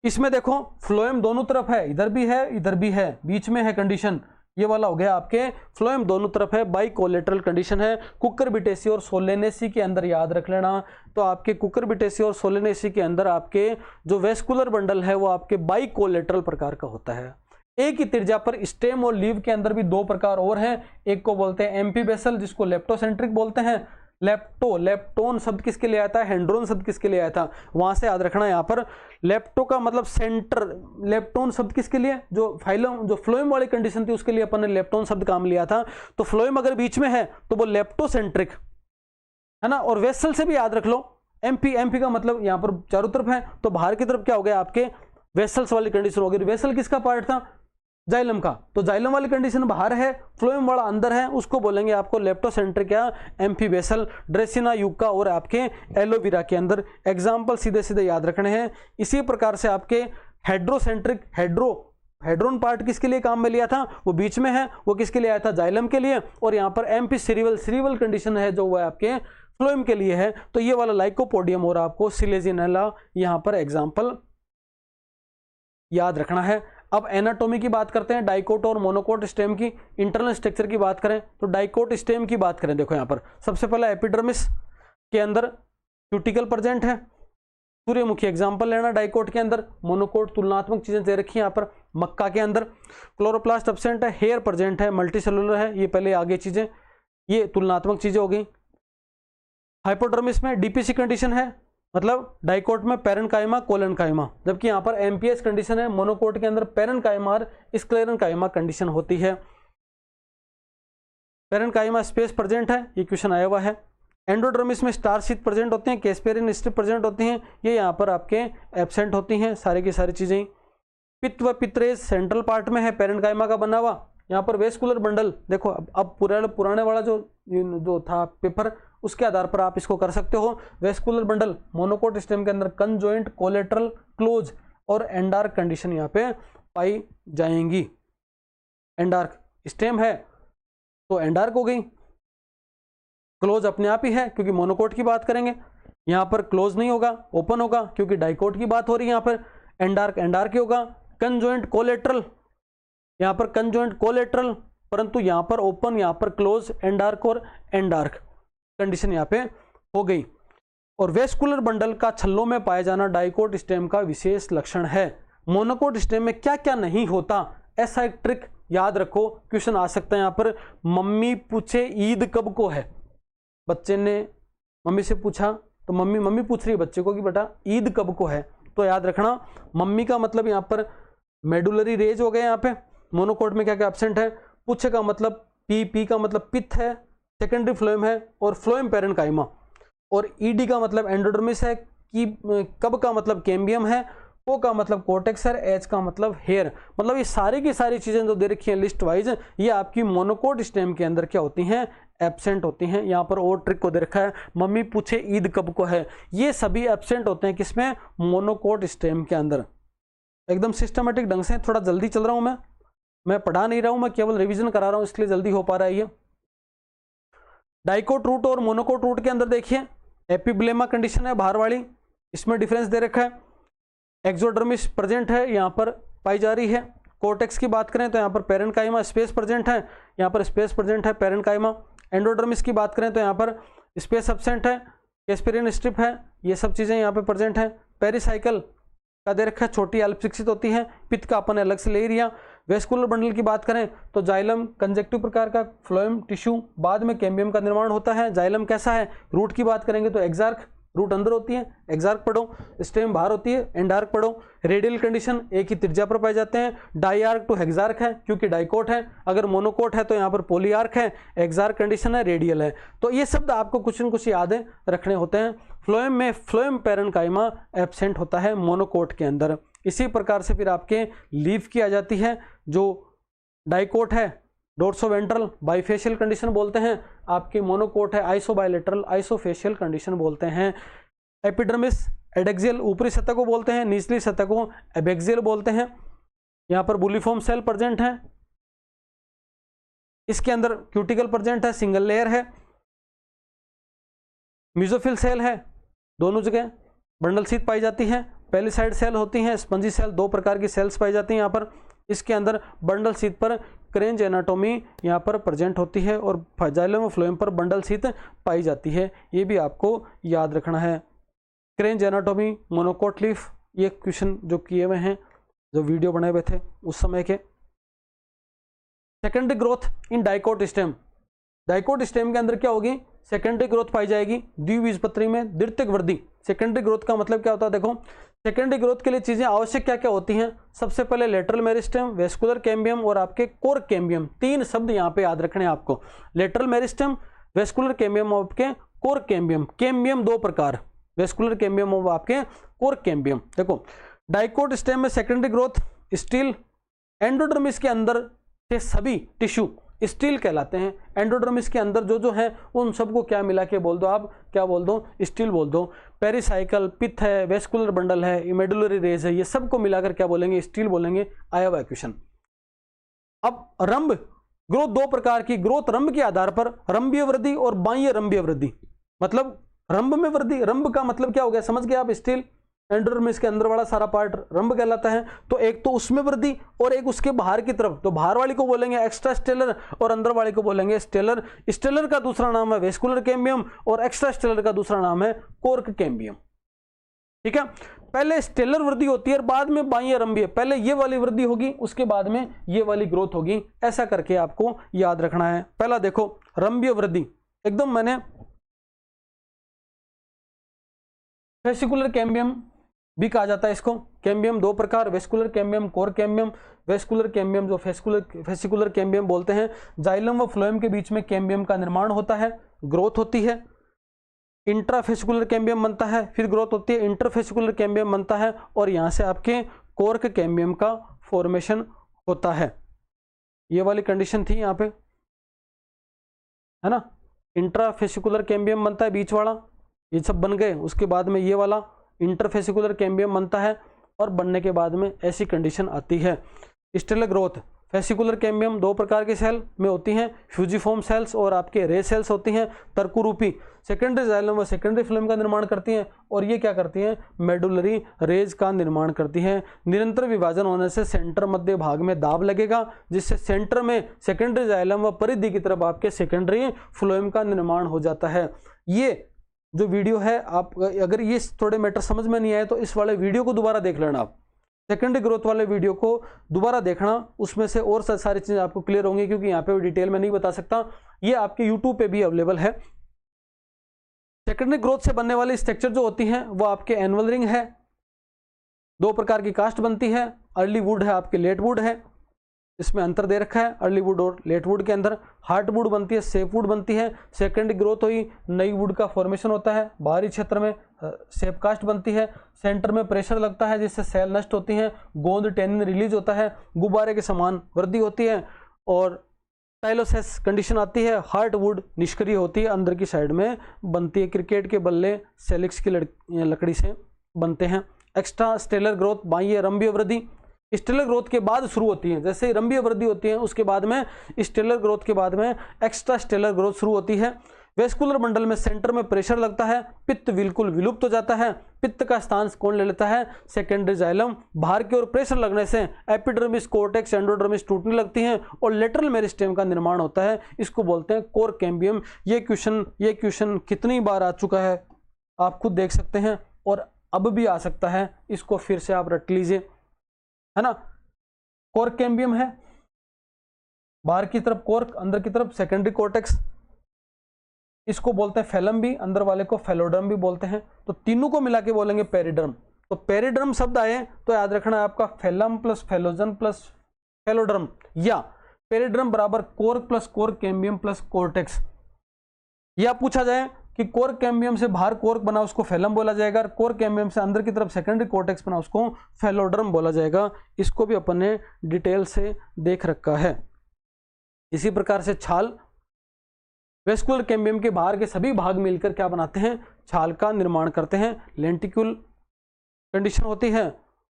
S1: इसमें देखो फ्लोएम दोनों तरफ है, इधर भी है इधर भी है, बीच में है कंडीशन, ये वाला हो गया आपके फ्लोएम दोनों तरफ है, बाई कोलेटरल कंडीशन है। कुकुरबिटेसी और सोलेनेसी के अंदर याद रख लेना, तो आपके कुकुरबिटेसी और सोलेनेसी के अंदर आपके जो वेस्कुलर बंडल है वो आपके बाई कोलेटरल प्रकार का होता है। एक ही त्रिज्या पर स्टेम और लीव के अंदर भी दो प्रकार और हैं, एक को बोलते हैं एम्फीबेसल, जिसको लेप्टोसेंट्रिक बोलते हैं। लेप्टोन शब्द किसके लिए आया था, हेंड्रोन शब्द किसके लिए आया था, वहां से याद रखना। यहाँ पर लेप्टो का मतलब सेंटर, लेप्टोन शब्द किसके लिए, जो फाइलम जो फ्लोएम वाली कंडीशन थी उसके लिए अपन ने लेप्टोन शब्द काम लिया था। तो फ्लोएम अगर बीच में है तो वो लेप्टोसेंट्रिक है ना। और वेसल से भी याद रख लो, एम्फी का मतलब यहाँ पर चारों तरफ है, तो बाहर की तरफ क्या हो गया आपके वेसल्स वाली कंडीशन होगी। वेसल किसका पार्ट था, जाइलम का, तो जाइलम वाली कंडीशन बाहर है, फ्लोएम वाला अंदर है, उसको बोलेंगे आपको लेप्टोसेंट्रिक या एम्फीबेसल। ड्रेसिना यूका और आपके एलोवेरा के अंदर एग्जाम्पल सीधे सीधे याद रखने हैं। इसी प्रकार से आपके हेड्रोसेंट्रिक, हेड्रोन पार्ट किसके लिए काम में लिया था, वो बीच में है, वो किसके लिए आया था, जाइलम के लिए। और यहाँ पर एम्फी सीरिवल कंडीशन है जो वह आपके फ्लोएम के लिए है, तो ये वाला लाइकोपोडियम और आपको सिलेजिनेला यहाँ पर एग्जाम्पल याद रखना है। अब एनाटॉमी की बात करते हैं, डाइकोट और मोनोकोट स्टेम की। इंटरनल स्ट्रक्चर की बात करें तो डाइकोट स्टेम की बात करें, देखो यहाँ पर सबसे पहला एपिडर्मिस के अंदर क्यूटिकल प्रेजेंट है, सूर्यमुखी एग्जाम्पल लेना डाइकोट के अंदर। मोनोकोट तुलनात्मक चीजें दे रखी है यहाँ पर, मक्का के अंदर क्लोरोप्लास्ट एब्सेंट है, हेयर प्रेजेंट है, मल्टीसेलुलर है, ये पहले आगे चीजें, ये तुलनात्मक चीजें हो गई। हाइपोडर्मिस में डीपीसी कंडीशन है, मतलब डाइकोट में पैरेन्काइमा कोलेनकाइमा, जबकि यहाँ पर एमपीएस कंडीशन है। मोनोकोट के अंदर पैरेन्काइमा और स्क्लेरेन्काइमा कंडीशन होती है। पैरेन्काइमा स्पेस प्रेजेंट है, ये क्वेश्चन आया हुआ है। एंडोडर्मिस में स्टार्च शीथ प्रेजेंट होते हैं, कैस्पेरिन स्ट्रिप प्रेजेंट होती हैं, ये यहाँ पर आपके एब्सेंट होती हैं सारी की सारी चीजें। पित्त व पित्तरेज सेंट्रल पार्ट में है, पेरेन्काइमा का बना हुआ। यहाँ पर वेस्कुलर बंडल देखो, अब पुराने वाला जो था पेपर, उसके आधार पर आप इसको कर सकते हो। वेस्कुलर बंडल मोनोकोट स्टेम के अंदर कंजॉइंट, कोलेटरल, क्लोज और एंडार्क कंडीशन यहाँ पे पाई जाएंगी। एंडार्क स्टेम है तो एंडार्क हो गई, क्लोज अपने आप ही है क्योंकि मोनोकोट की बात करेंगे। यहाँ पर क्लोज नहीं होगा, ओपन होगा क्योंकि डाइकोट की बात हो रही है। यहाँ पर एंडार्क एंडार्क ही होगा। कंजॉइंट कोलेटरल, यहाँ पर कंजॉइंट कोलेटरल, परंतु यहाँ पर ओपन, यहाँ पर क्लोज, एंडार्क और एंडार्क कंडीशन यहाँ पे हो गई। और वेस्कुलर बंडल का छल्लों में पाया जाना डाइकोट स्टेम का विशेष लक्षण है। मोनोकोट स्टेम में क्या क्या नहीं होता, ऐसा एक ट्रिक याद रखो, क्वेश्चन आ सकता है यहाँ पर। मम्मी पूछे ईद कब को है, बच्चे ने मम्मी से पूछा तो मम्मी पूछ रही है बच्चे को कि बेटा ईद कब को है, तो याद रखना मम्मी का मतलब यहाँ पर मेडुलरी रेज हो गए। यहाँ पे मोनोकोट में क्या क्या एब्सेंट है। पूछे का मतलब पी का मतलब पित्त है, सेकेंडरी फ्लोएम है और फ्लोएम पेरेन्काइमा। और ईडी का मतलब एंडोडर्मिस है, कि कब का मतलब कैम्बियम है, को का मतलब कोर्टेक्स है, एच का मतलब हेयर। मतलब ये सारी की सारी चीजें जो दे रखी हैं लिस्ट वाइज, ये आपकी मोनोकोट स्टेम के अंदर क्या होती हैं, एब्सेंट होती हैं। यहाँ पर और ट्रिक को दे रखा है, मम्मी पूछे ईद कब को है, ये सभी एब्सेंट होते हैं किसमें, मोनोकोट स्टेम के अंदर। एकदम सिस्टमेटिक ढंग से, थोड़ा जल्दी चल रहा हूं मैं पढ़ा नहीं रहा हूं, मैं केवल रिवीजन करा रहा हूं, इसलिए जल्दी हो पा रहा है ये। डाइकोट रूट और मोनोकोट रूट के अंदर देखिए एपिब्लेमा कंडीशन है बाहर वाली, इसमें डिफरेंस दे रखा है। एक्सोडर्मिस प्रेजेंट है, यहाँ पर पाई जा रही है। कोर्टेक्स की बात करें तो यहाँ पर पेरेन्काइमा स्पेस प्रेजेंट है, यहाँ पर स्पेस प्रेजेंट है पेरेन्काइमा। एंडोडर्मिस की बात करें तो यहाँ पर स्पेस एब्सेंट है, कैस्पेरिन स्ट्रिप है, ये सब चीज़ें यहाँ पे प्रेजेंट है। पेरिसाइकिल का दे रखा है, छोटी अल्प विकसित होती हैं, पित्त का अपन अलग से ले लिया। वेस्कुलर बंडल की बात करें तो जाइलम कंजक्टिव प्रकार का फ्लोएम टिश्यू, बाद में कैम्बियम का निर्माण होता है। जाइलम कैसा है, रूट की बात करेंगे तो एक्सार्क, रूट अंदर होती है, एक्सार्क पढ़ो। स्टेम बाहर होती है, एंडार्क पढ़ो। रेडियल कंडीशन एक ही त्रिज्या पर पाए जाते हैं। डाईआर्क टू हेक्सार्क है क्योंकि डाइकोट है, अगर मोनोकोट है तो यहाँ पर पोलीआर्क है, एक्सार्क कंडीशन है, रेडियल है। तो ये शब्द आपको कुछ न कुछ यादें रखने होते हैं। फ्लोएम में फ्लोएम पेरेन्काइमा एब्सेंट होता है मोनोकोट के अंदर। इसी प्रकार से फिर आपके लीफ की आ जाती है, जो डाइकोट है डोर्सोवेंट्रल बाइफेशियल कंडीशन बोलते हैं, आपके मोनोकोट है आइसोबाइलेटरल आइसोफेशियल कंडीशन बोलते हैं। एपिडर्मिस एडेक्सियल ऊपरी सतह को बोलते हैं, निचली सतह को एबेक्सियल बोलते हैं। यहाँ पर बुलिफॉर्म सेल प्रेजेंट है, इसके अंदर क्यूटिकल प्रेजेंट है, सिंगल लेयर है। म्यूजोफिल सेल है, दोनों जगह बंडल शीथ पाई जाती है। पेलिसाइड सेल होती हैं, स्पंजी सेल, दो प्रकार की सेल्स पाई जाती हैं यहाँ पर। इसके अंदर बंडल शीथ पर क्रेंज एनाटोमी यहाँ पर प्रेजेंट होती है और जाइलम और फ्लोएम पर बंडल शीथ पाई जाती है, ये भी आपको याद रखना है। क्रेंज एनाटोमी मोनोकोट लीफ, ये क्वेश्चन जो किए हुए हैं, जो वीडियो बनाए हुए थे उस समय के। Secondary growth in dicot stem, dicot stem के अंदर क्या होगी, सेकेंडरी ग्रोथ पाई जाएगी। द्विबीजपत्री में द्वितीयक वृद्धि, सेकेंडरी ग्रोथ का मतलब क्या होता है, देखो सेकेंडरी ग्रोथ के लिए चीजें आवश्यक क्या क्या होती हैं। सबसे पहले लेटरल मेरिस्टेम, वेस्कुलर कैम्बियम और आपके कोर कैम्बियम, तीन शब्द यहाँ पे याद रखने हैं आपको। लेटरल मेरिस्टेम, वेस्कुलर कैम्बियम और आपके कोर कैम्बियम। कैम्बियम दो प्रकार, वेस्कुलर कैम्बियम और आपके कोर कैम्बियम। देखो डाइकोट स्टेम में सेकेंडरी ग्रोथ स्टील, एंडोडर्मिस के अंदर के सभी टिश्यू स्टील कहलाते हैं। एंडोडर्मिस के अंदर जो है उन सबको क्या मिला के बोल दो, आप क्या बोल दो, स्टील बोल दो। पेरिसाइकल, पित्त है, वेस्कुलर बंडल है, मेडुलरी रेज है, ये सबको मिलाकर क्या बोलेंगे, स्टील बोलेंगे। आया हुआ क्वेश्चन। अब रंभ ग्रोथ दो प्रकार की, ग्रोथ रंभ के आधार पर रंभीय वृद्धि और बाह्य रंभीय वृद्धि। मतलब रंभ में वृद्धि, रंभ का मतलब क्या हो गया, समझ गए आप, स्टील। एंडोडर्मिस के अंदर वाला सारा पार्ट रंभ कहलाता है। तो एक तो उसमें वृद्धि और एक उसके बाहर की तरफ, तो बाहर वाली को बोलेंगे एक्स्ट्रा स्टेलर और अंदर वाली को बोलेंगे स्टेलर। स्टेलर का दूसरा नाम है वेस्कुलर कैम्बियम और एक्स्ट्रा स्टेलर का दूसरा नाम है कोर्क कैम्बियम। ठीक है, पहले स्टेलर वृद्धि होती है और बाद में बाह्य रंभीय, पहले ये वाली वृद्धि होगी उसके बाद में ये वाली ग्रोथ होगी, ऐसा करके आपको याद रखना है। पहला देखो रंभीय वृद्धि, एकदम मैंने फेसिकुलर कैम्बियम भी कहा जाता है इसको। कैम्बियम दो प्रकार, vascular cambium, core cambium. Vascular cambium जो फेसिकुलर कैम्बियम बोलते हैं, जाइलम व फ्लोएम के बीच में कैम्बियम का निर्माण होता है, ग्रोथ होती है। इंट्राफेसिकुलर कैम्बियम बनता है, फिर ग्रोथ होती है, इंटरफेसिकुलर कैम्बियम बनता है, और यहाँ से आपके कॉर्क कैम्बियम का फॉर्मेशन होता है। ये वाली कंडीशन थी यहाँ पे, है ना। इंट्राफेसिकुलर कैम्बियम बनता है बीच वाला, ये सब बन गए। उसके बाद में ये वाला इंटरफेसिकुलर कैम्बियम बनता है, और बनने के बाद में ऐसी कंडीशन आती है। स्टेलर ग्रोथ, फेसिकुलर कैम्बियम दो प्रकार के सेल में होती हैं, फ्यूजिफॉर्म सेल्स और आपके रे सेल्स होती हैं। तर्कुरूपी सेकेंडरी जाइलम व सेकेंडरी फ्लोएम का निर्माण करती हैं, और ये क्या करती हैं, मेडुलरी रेज का निर्माण करती हैं। निरंतर विभाजन होने से सेंटर मध्य भाग में दाब लगेगा, जिससे सेंटर में सेकेंडरी जाइलम व परिधि की तरफ आपके सेकेंडरी फ्लोएम का निर्माण हो जाता है। ये जो वीडियो है, आप अगर ये थोड़े मैटर समझ में नहीं आए तो इस वाले वीडियो को दोबारा देख लेना। आप सेकेंडरी ग्रोथ वाले वीडियो को दोबारा देखना, उसमें से और सारी चीजें आपको क्लियर होंगी, क्योंकि यहाँ पे डिटेल में नहीं बता सकता। ये आपके यूट्यूब पे भी अवेलेबल है। सेकेंडरी ग्रोथ से बनने वाली स्ट्रक्चर जो होती हैं वो आपके एनुअल रिंग है, दो प्रकार की कास्ट बनती है, अर्ली वुड है, आपके लेट वुड है। इसमें अंतर दे रखा है अर्ली वुड और लेट वुड के अंदर। हार्ट वुड बनती है, सेफ वुड बनती है। सेकेंडरी ग्रोथ हुई, नई वुड का फॉर्मेशन होता है। बाहरी क्षेत्र में सेफ कास्ट बनती है, सेंटर में प्रेशर लगता है जिससे सेल नष्ट होती हैं, गोंद टेनिन रिलीज होता है, गुब्बारे के समान वृद्धि होती है, और टाइलोसेस कंडीशन आती है। हार्ट वुड निष्क्रिय होती है, अंदर की साइड में बनती है। क्रिकेट के बल्ले सेलिक्स की लकड़ी से बनते हैं। एक्स्ट्रा स्टेलर ग्रोथ, बाह्य रंभीय वृद्धि स्टेलर ग्रोथ के बाद शुरू होती है। जैसे रंभीय वृद्धि होती है उसके बाद में स्टेलर ग्रोथ के बाद में एक्स्ट्रा स्टेलर ग्रोथ शुरू होती है। वेस्कुलर बंडल में सेंटर में प्रेशर लगता है, पित्त बिल्कुल विलुप्त हो जाता है। पित्त का स्थान कौन ले लेता है, सेकेंडरी जाइलम। बाहर की ओर प्रेशर लगने से एपिडर्मिस, कोर्टेक्स, एंडोडर्मिस टूटने लगती हैं और लेटरल मेरिस्टेम का निर्माण होता है। इसको बोलते हैं कोर कैम्बियम। ये क्वेश्चन कितनी बार आ चुका है आप खुद देख सकते हैं, और अब भी आ सकता है, इसको फिर से आप रट लीजिए, है ना। कोर कैम्बियम है, बाहर की तरफ कोर्क, अंदर की तरफ सेकेंडरी कोर्टेक्स। इसको बोलते हैं फेलम भी, अंदर वाले को फेलोडर्म भी बोलते हैं। तो तीनों को मिला के बोलेंगे पेरिडर्म। तो पेरिडर्म शब्द आए तो याद रखना है आपका phellem plus phellogen plus phelloderm, या पेरिडर्म बराबर cork plus core cambium plus cortex. या पूछा जाए कि कोर कैम्बियम से बाहर कोर्क बना उसको फेलम बोला जाएगा, कोर कैम्बियम से अंदर की तरफ सेकेंडरी कोर्टेक्स बना उसको फेलोडर्म बोला जाएगा। इसको भी अपन ने डिटेल से देख रखा है। इसी प्रकार से छाल, वेस्कुलर कैम्बियम के बाहर के सभी भाग मिलकर क्या बनाते हैं, छाल का निर्माण करते हैं। लेंटिक्यूल कंडीशन होती है,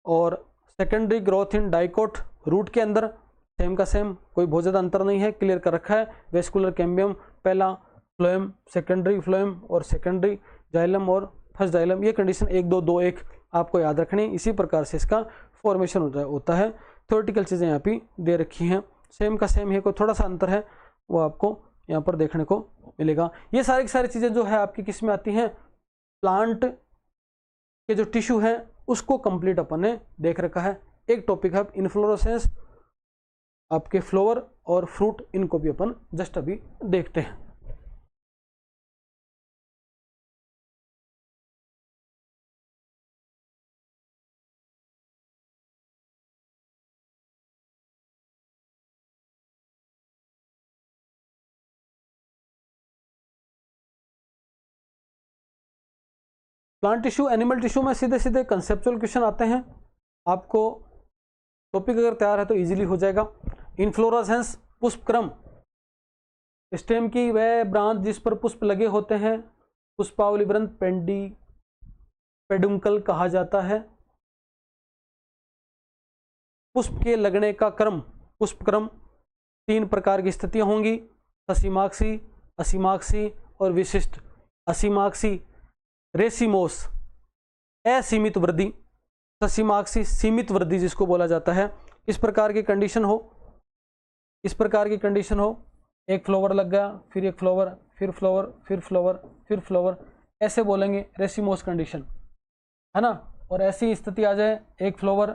S1: और secondary growth in dicot root के अंदर सेम का सेम, कोई बहुत ज़्यादा अंतर नहीं है, क्लियर कर रखा है। वेस्कुलर कैम्बियम पहला फ्लोएम, सेकेंडरी फ्लोएम और सेकेंडरी जाइलम और फर्स्ट जाइलम, ये कंडीशन 1 2 2 1 आपको याद रखनी। इसी प्रकार से इसका फॉर्मेशन होता है। थ्योरेटिकल चीज़ें यहाँ पे दे रखी हैं, सेम का सेम है, कोई थोड़ा सा अंतर है वो आपको यहाँ पर देखने को मिलेगा। ये सारी की सारी चीज़ें जो है आपकी किस में आती हैं, प्लांट के जो टिश्यू है उसको कंप्लीट अपन ने देख रखा है। एक टॉपिक है इन्फ्लोरेसेंस, आपके फ्लावर और फ्रूट, इनको भी अपन जस्ट अभी देखते हैं। प्लांट टिश्यू, एनिमल टिश्यू में सीधे सीधे कंसेप्चुअल क्वेश्चन आते हैं। आपको टॉपिक अगर तैयार है तो इजीली हो जाएगा। इन्फ्लोरेसेंस, पुष्पक्रम, स्टेम की वह ब्रांच जिस पर पुष्प लगे होते हैं पुष्पावली वृंत पेडुंकल कहा जाता है। पुष्प के लगने का क्रम, पुष्पक्रम, 3 प्रकार की स्थितियां होंगी, ससीमाक्सी, असीमाक्सी और विशिष्ट। असीमाक्सी रेसिमोस, असीमित वृद्धि, ससीमाक्सी सीमित वृद्धि जिसको बोला जाता है। इस प्रकार की कंडीशन हो, इस प्रकार की कंडीशन हो, एक फ्लावर लग गया, फिर एक फ्लावर, फिर फ्लावर, फिर फ्लावर, फिर फ्लावर, ऐसे बोलेंगे रेसिमोस कंडीशन, है ना। और ऐसी स्थिति आ जाए, एक फ्लावर,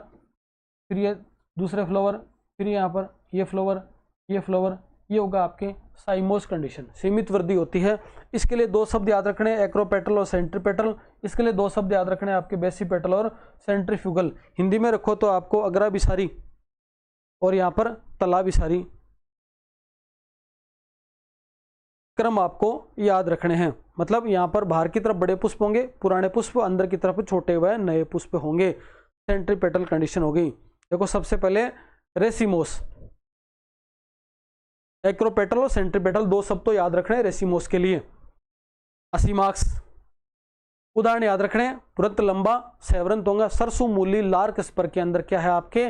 S1: फिर ये दूसरे फ्लावर, फिर यहाँ पर ये फ्लावर, ये फ्लावर, ये होगा आपके साइमोस कंडीशन, सीमित वृद्धि होती है। इसके लिए 2 शब्द याद रखने, एक्रोपेटल और सेंट्रीपेटल। इसके लिए 2 शब्द याद रखने आपके बेसिपेटल और सेंट्रीफ्यूगल। हिंदी में रखो तो आपको अग्राभिसारी और यहाँ पर तलाभिसारी क्रम आपको याद रखने हैं। मतलब यहाँ पर बाहर की तरफ बड़े पुष्प होंगे, पुराने पुष्प, अंदर की तरफ छोटे व नए पुष्प होंगे। सेंट्रीपेटल कंडीशन हो गई। देखो सबसे पहले रेसिमोस, एक्रोपेटल और सेंट्रीपेटल, दो शब्द तो याद रखने रेसिमोस के लिए। असीमाक्स, उदाहरण याद रखने, तुरंत लंबा, सेवरन तोंगा, सरसू मूली, लार्क स्पर के अंदर क्या है आपके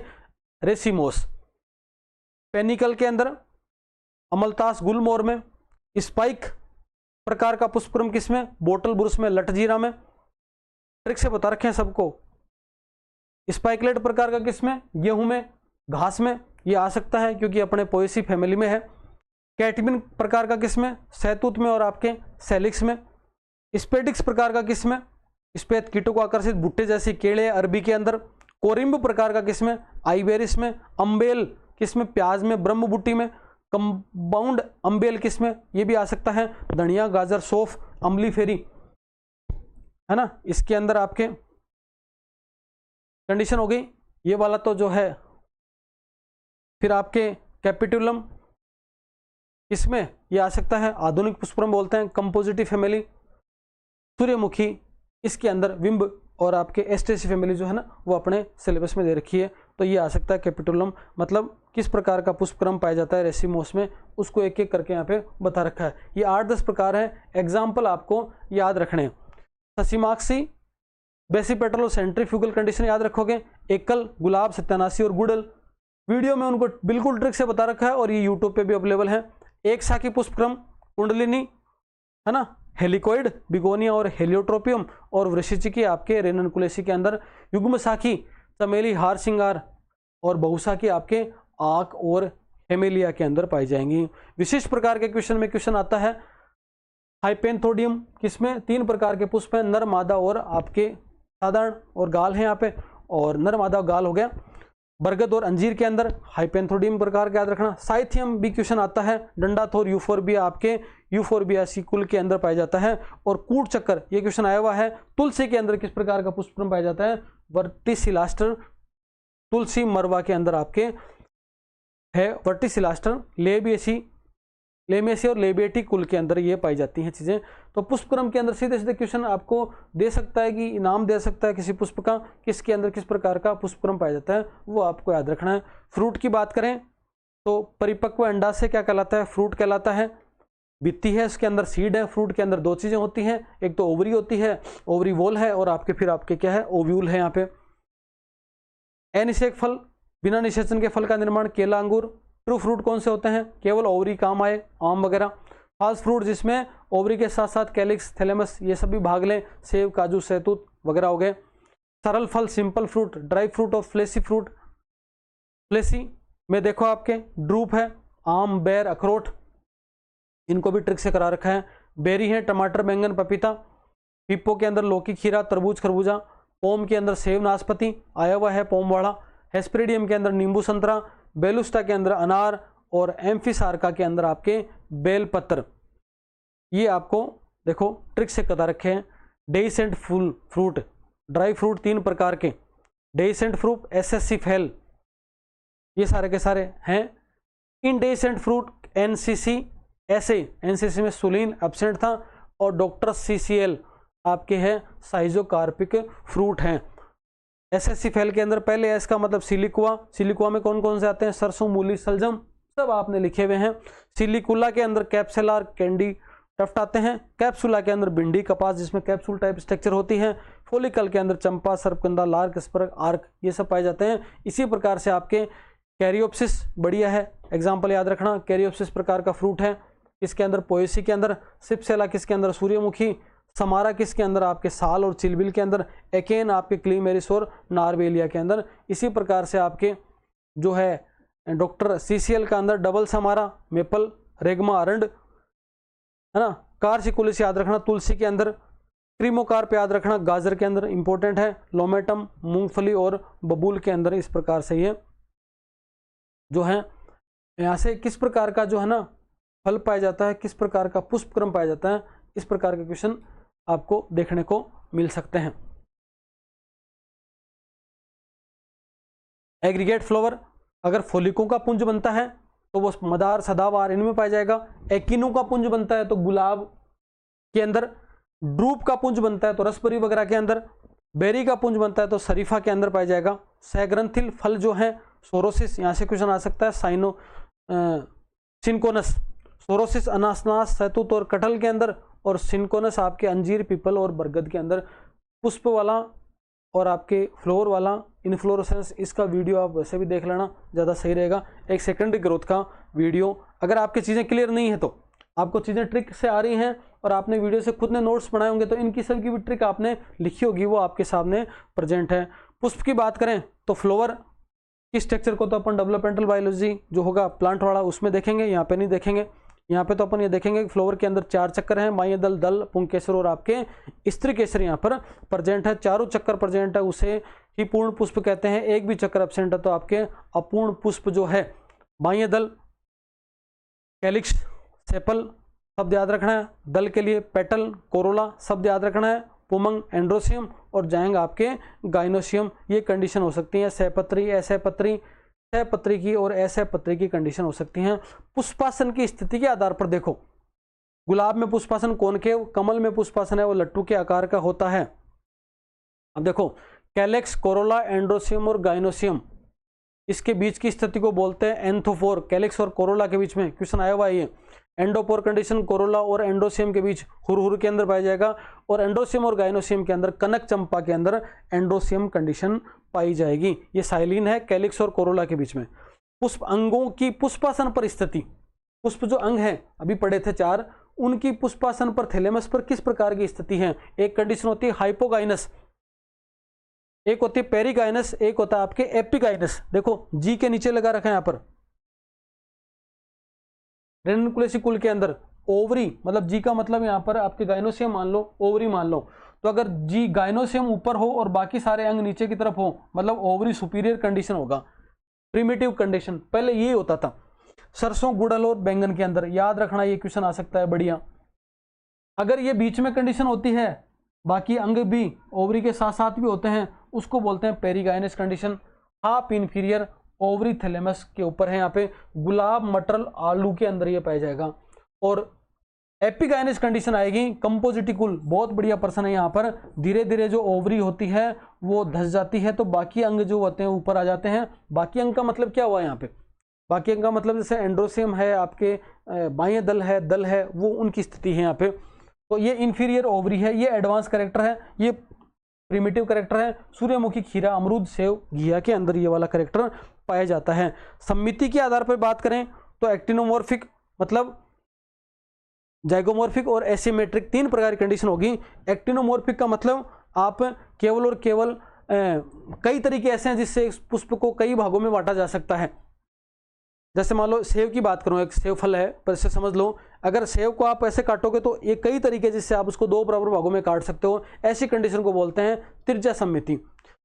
S1: रेसिमोस। पेनिकल के अंदर अमलतास गुलमोर में, स्पाइक प्रकार का पुष्पक्रम किसमें, बोटल बुरुस में, लटजीरा में। ट्रिक से बता रखे हैं सबको। स्पाइकलेट प्रकार का किसमें, गेहूं में, घास में, ये आ सकता है क्योंकि अपने पोएसी फैमिली में है। कैटबिन प्रकार का किसमें, सहतूत में और आपके सेलिक्स में। स्पेडिक्स प्रकार का किसमें, स्पेद कीटों को आकर्षित भुट्टे जैसी केले, अरबी के अंदर। कोरिम्ब प्रकार का किसमें, आइबेरिस में। अम्बेल किसमें, प्याज में, ब्रह्म बुट्टी में। कंपाउंड अम्बेल किसमें, ये भी आ सकता है, धनिया, गाजर, सौंफ, अम्ली फेरी, है ना, इसके अंदर आपके कंडीशन हो गई। ये वाला तो जो है, फिर आपके कैपिटुलम इसमें ये आ सकता है, आधुनिक पुष्पक्रम बोलते हैं, कंपोजिटिव फैमिली। सूर्यमुखी इसके अंदर विम्ब और आपके एस्टेसी फैमिली जो है ना वो अपने सिलेबस में दे रखी है, तो ये आ सकता है कैपिटुलम। मतलब किस प्रकार का पुष्पक्रम पाया जाता है रेसिमोस में, उसको एक एक करके यहाँ पे बता रखा है। ये 8-10 प्रकार है, एग्जाम्पल आपको याद रखने। ससीमाक्सी, बेसीपेटल और सेंट्रीफ्यूगल कंडीशन याद रखोगे। एकल, गुलाब, सत्यानाशी और गुड़ल, वीडियो में उनको बिल्कुल ट्रिक से बता रखा है और ये यूट्यूब पे भी अवेलेबल है। एक शाखी पुष्पक्रम, कुंडलिनी, है ना, हेलिकोइड, बिगोनिया और हेलियोट्रोपियम, और वृश्चिकी आपके रेननकुलेसी के अंदर। युग्म शाखी, चमेली, हार श्रृंगार, और बहुशाखी आपके आंख और हेमेलिया के अंदर पाई जाएंगी। विशिष्ट प्रकार के क्वेश्चन में क्वेश्चन आता है हाइपेंथोडियम, किसमें 3 प्रकार के पुष्प हैं, नर, मादा और आपके साधारण, और गाल है यहाँ पे, और नर, मादा, गाल हो गया। बरगद और अंजीर के अंदर हाइपेंथोडियम प्रकार का याद रखना। साइथियम भी क्वेश्चन आता है। डंडाथोर, यूफोर्बिया आपके यूफोर्बियासी कुल के अंदर पाया जाता है। और कूट चक्कर, ये क्वेश्चन आया हुआ है। तुलसी के अंदर किस प्रकार का पुष्पक्रम पाया जाता है, वर्टिसिलास्टर, तुलसी मरवा के अंदर आपके है वर्टिसिलास्टर। लेमेसी और लेबिएटी कुल के अंदर ये पाई जाती हैं चीजें। तो पुष्पक्रम के अंदर सीधे सीधे क्वेश्चन आपको दे सकता है, कि इनाम दे सकता है किसी पुष्प का, किसके अंदर किस प्रकार का पुष्पक्रम पाया जाता है, वो आपको याद रखना है। फ्रूट की बात करें तो परिपक्व अंडा से क्या कहलाता है, फ्रूट कहलाता है। बित्ती है, उसके अंदर सीड है। फ्रूट के अंदर 2 चीजें होती हैं, एक तो ओवरी होती है, ओवरी वोल है, और आपके फिर आपके क्या है, ओव्यूल है यहाँ पे। अनिषेक फल, बिना निषेचन के फल का निर्माण, केला, अंगूर। ट्रू फ्रूट कौन से होते हैं, केवल ओवरी काम आए, आम वगैरह। फाल्स फ्रूट जिसमें ओवरी के साथ साथ कैलिक्स, थैलेमस ये सब भी भाग लें, सेब, काजू, सहतूत वगैरह हो गए। सरल फल, सिंपल फ्रूट, ड्राई फ्रूट और फ्लेसी फ्रूट। फ्लेसी में देखो आपके ड्रूप है, आम, बेर, अखरोट, इनको भी ट्रिक से करा रखा है। बेरी है, टमाटर, बैंगन, पपीता। पिप्पो के अंदर लौकी, खीरा, तरबूज, खरबूजा। पोम के अंदर सेब, नाशपाती आया हुआ है, पोम वाला। हेस्पेरिडियम के अंदर नींबू, संतरा। बेलुस्टा के अंदर अनार, और एम्फिसार्का के अंदर आपके बेलपत्र। ये आपको देखो ट्रिक से बता रखे हैं। डेइसेंट फूल फ्रूट, ड्राई फ्रूट 3 प्रकार के, डेइसेंट फ्रूट, एसएससी फेल, ये सारे के सारे हैं। इनडेइसेंट फ्रूट, एनसीसी, ऐसे एनसीसी में सुलीन एब्सेंट था, और डॉक्टर सीसीएल आपके हैं साइजोकार्पिक फ्रूट हैं। एसएससी फेल के अंदर पहले एस का मतलब सिलिकुआ, सिलिकुआ में कौन कौन से आते हैं, सरसों, मूली, सलजम, सब आपने लिखे हुए हैं। सिलिकुला के अंदर कैप्सुलार, कैंडी, टफ्ट आते हैं। कैप्सुला के अंदर भिंडी, कपास जिसमें कैप्सूल टाइप स्ट्रक्चर होती है। फोलिकल के अंदर चंपा, सर्पकंदा, लार्क, स्पर्ग, आर्क, ये सब पाए जाते हैं। इसी प्रकार से आपके कैरियोप्सिस बढ़िया है, एग्जाम्पल याद रखना। कैरियोप्सिस प्रकार का फ्रूट है, इसके अंदर पोएसी के अंदर, सिप्सेला किसके अंदर, सूर्यमुखी, समारा किसके अंदर आपके साल और चिलबिल के अंदर, एकेन आपके क्लीमेरिस और नारवेलिया के अंदर। इसी प्रकार से आपके जो है डॉक्टर सीसीएल का अंदर डबल समारा, मेपल, रेगमा, अरंड, है ना। कार्सिकुलिस याद रखना तुलसी के अंदर। क्रीमोकार्प याद रखना गाजर के अंदर, इंपॉर्टेंट है। लोमेटम मूंगफली और बबूल के अंदर। इस प्रकार से ये जो है यहाँ से किस प्रकार का जो है ना फल पाया जाता है, किस प्रकार का पुष्पक्रम पाया जाता है, इस प्रकार के क्वेश्चन आपको देखने को मिल सकते हैं। एग्रीगेट फ्लावर, अगर फॉलिकों का पुंज बनता है तो वो मदार, सदाबहार इनमें पाया जाएगा। एकिनो का पुंज बनता है तो गुलाब के अंदर, ड्रूप का पुंज बनता है तो रसबरी वगैरह के अंदर, बेरी का पुंज बनता है तो शरीफा के अंदर पाया जाएगा। सैग्रंथिल फल जो है सोरोसिस, यहाँ से क्वेश्चन आ सकता है। सिनकोनस, सोरोसिस अनासनास, सहतूत और कटहल के अंदर, और सिनकोनस आपके अंजीर, पीपल और बरगद के अंदर। पुष्प वाला और आपके फ्लोर वाला इनफ्लोरेसेंस, इसका वीडियो आप वैसे भी देख लेना, ज़्यादा सही रहेगा। एक सेकेंडरी ग्रोथ का वीडियो। अगर आपकी चीज़ें क्लियर नहीं है तो, आपको चीज़ें ट्रिक से आ रही हैं और आपने वीडियो से खुद ने नोट्स बनाए होंगे, तो इनकी सब की भी ट्रिक आपने लिखी होगी, वो आपके सामने प्रेजेंट है। पुष्प की बात करें तो फ्लावर की स्ट्रक्चर को तो अपन डेवलपमेंटल बायोलॉजी जो होगा प्लांट वाला उसमें देखेंगे, यहाँ पे नहीं देखेंगे। यहाँ पे तो अपन ये देखेंगे कि फ्लावर के अंदर 4 चक्कर हैं, बाह्य दल, दल, पुंकेसर और आपके स्त्री केसर यहाँ पर प्रेजेंट है। चारों चक्कर प्रेजेंट है, उसे ही पूर्ण पुष्प कहते हैं। एक भी चक्कर एब्सेंट है तो आपके अपूर्ण पुष्प जो है। बाह्य दल, कैलिक्स, सेपल शब्द याद रखना है। दल के लिए पेटल, कोरोला शब्द याद रखना है। पुमंग, एंड्रोसियम और जाएंग आपके गाइनोसियम। ये कंडीशन हो सकती है। सहपत्री, असहपत्री, सहपत्री की और असहपत्री की कंडीशन हो सकती हैं। पुष्पासन की स्थिति के आधार पर देखो, गुलाब में पुष्पासन कॉनकेव, कमल में पुष्पासन है वो लट्टू के आकार का होता है। अब देखो कैलेक्स, कोरोला, एंड्रोसियम और गाइनोसियम, इसके बीच की स्थिति को बोलते हैं एंथोफोर। कैलेक्स और कोरोला के बीच में क्वेश्चन आया हुआ है ये। एंडोपोर कंडीशन कोरोला और एंडोसियम के बीच हुरहुर के अंदर पाया जाएगा, और एंडोसियम और गाइनोसियम के अंदर, कनक चंपा के अंदर एंडोसियम कंडीशन पाई जाएगी। ये साइलिन है कैलिक्स और कोरोला के बीच में। पुष्प अंगों की पुष्पासन पर स्थिति, पुष्प जो अंग है अभी पढ़े थे 4, उनकी पुष्पासन पर थैलेमस पर किस प्रकार की स्थिति है। एक कंडीशन होती है हाइपोगाइनस, एक होती है पेरिगाइनस, एक होता है आपके एपिगाइनस। देखो जी के नीचे लगा रखा है यहाँ पर, रेनकुलेसी कुल के अंदर ओवरी, मतलब जी का मतलब यहाँ पर आपके गाइनोसियम मान लो, ओवरी मान लो। तो अगर जी गाइनोसियम ऊपर हो और बाकी सारे अंग नीचे की तरफ हो, मतलब ओवरी सुपीरियर कंडीशन होगा, प्रिमिटिव कंडीशन। पहले यही होता था। सरसों, गुड़हल और बैंगन के अंदर, याद रखना ये क्वेश्चन आ सकता है, बढ़िया। अगर ये बीच में कंडीशन होती है, बाकी अंग भी ओवरी के साथ साथ भी होते हैं, उसको बोलते हैं perigynous condition. Half inferior ovary thalamus के ऊपर है यहाँ पे। गुलाब, मटर, आलू के अंदर ये पाया जाएगा। और एपिगाइनस कंडीशन आएगी कंपोजिटिकुल, बहुत बढ़िया प्रश्न है यहाँ पर। धीरे धीरे जो ओवरी होती है वो धस जाती है, तो बाकी अंग जो होते हैं ऊपर आ जाते हैं। बाकी अंग का मतलब क्या हुआ यहाँ पे, बाकी अंग का मतलब जैसे एंड्रोसियम है, आपके बाह्य दल है, वो उनकी स्थिति है यहाँ पे। तो ये इंफीरियर ओवरी है, ये एडवांस कैरेक्टर है, ये प्रिमिटिव कैरेक्टर है। सूर्यमुखी, खीरा, अमरूद, सेव, घिया के अंदर ये वाला कैरेक्टर पाया जाता है। समिति के आधार पर बात करें तो एक्टिनोमॉर्फिक, मतलब जाइगोमॉर्फिक और एसिमेट्रिक, 3 प्रकार की कंडीशन होगी। एक्टिनोमॉर्फिक का मतलब आप केवल और केवल कई तरीके ऐसे हैं जिससे इस पुष्प को कई भागों में बांटा जा सकता है। जैसे मान लो सेव की बात करूं, एक सेव फल है, पर इसे समझ लो, अगर सेव को आप ऐसे काटोगे तो ये कई तरीके जिससे आप उसको 2 बराबर भागों में काट सकते हो। ऐसी कंडीशन को बोलते हैं त्रिज्या सम्मिति।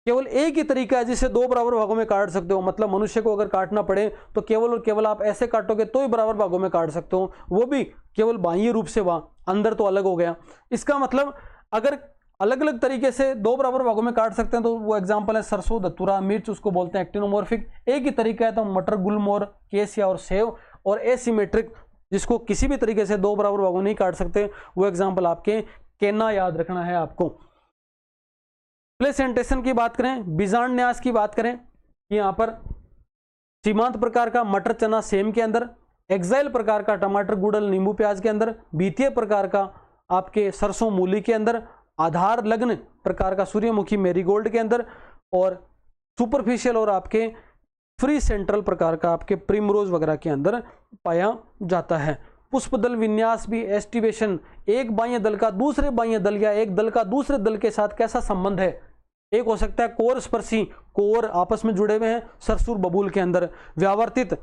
S1: केवल एक ही तरीका है जिससे 2 बराबर भागों में काट सकते हो, मतलब मनुष्य को अगर काटना पड़े तो केवल और केवल आप ऐसे काटोगे तो ही बराबर भागों में काट सकते हो, वो भी केवल बाह्य रूप से, वहां अंदर तो अलग हो गया। इसका मतलब अगर अलग अलग तरीके से 2 बराबर भागों में काट सकते हैं तो वो एग्जांपल है सरसों, धतूरा, मिर्च, उसको बोलते हैं एक्टिनोमॉर्फिक। एक ही तरीका है तो मटर, गुलमोहर, केसिया और सेव। और एसिमेट्रिक, जिसको किसी भी तरीके से 2 बराबर भागों नहीं काट सकते, वो एग्जांपल आपके केना याद रखना है आपको। प्लेसेंटेशन की बात करें, बीजांडन्यास की बात करें, यहाँ पर सीमांत प्रकार का मटर, चना, सेम के अंदर, एक्साइल प्रकार का टमाटर, गुड़हल, नींबू, प्याज के अंदर, बीतीय प्रकार का आपके सरसों, मूली के अंदर, आधार लग्न प्रकार का सूर्यमुखी, मेरीगोल्ड के अंदर, और सुपरफिशियल और आपके फ्री सेंट्रल प्रकार का आपके प्रिमरोज वगैरह के अंदर पाया जाता है। पुष्प दल विन्यास भी एस्टिवेशन, एक बाह्य दल का दूसरे बाह्य दल या एक दल का दूसरे दल के साथ कैसा संबंध है। एक हो सकता है कोर स्पर्शी, कोर आपस में जुड़े हुए हैं सरसुर, बबूल के अंदर। व्यावर्तित,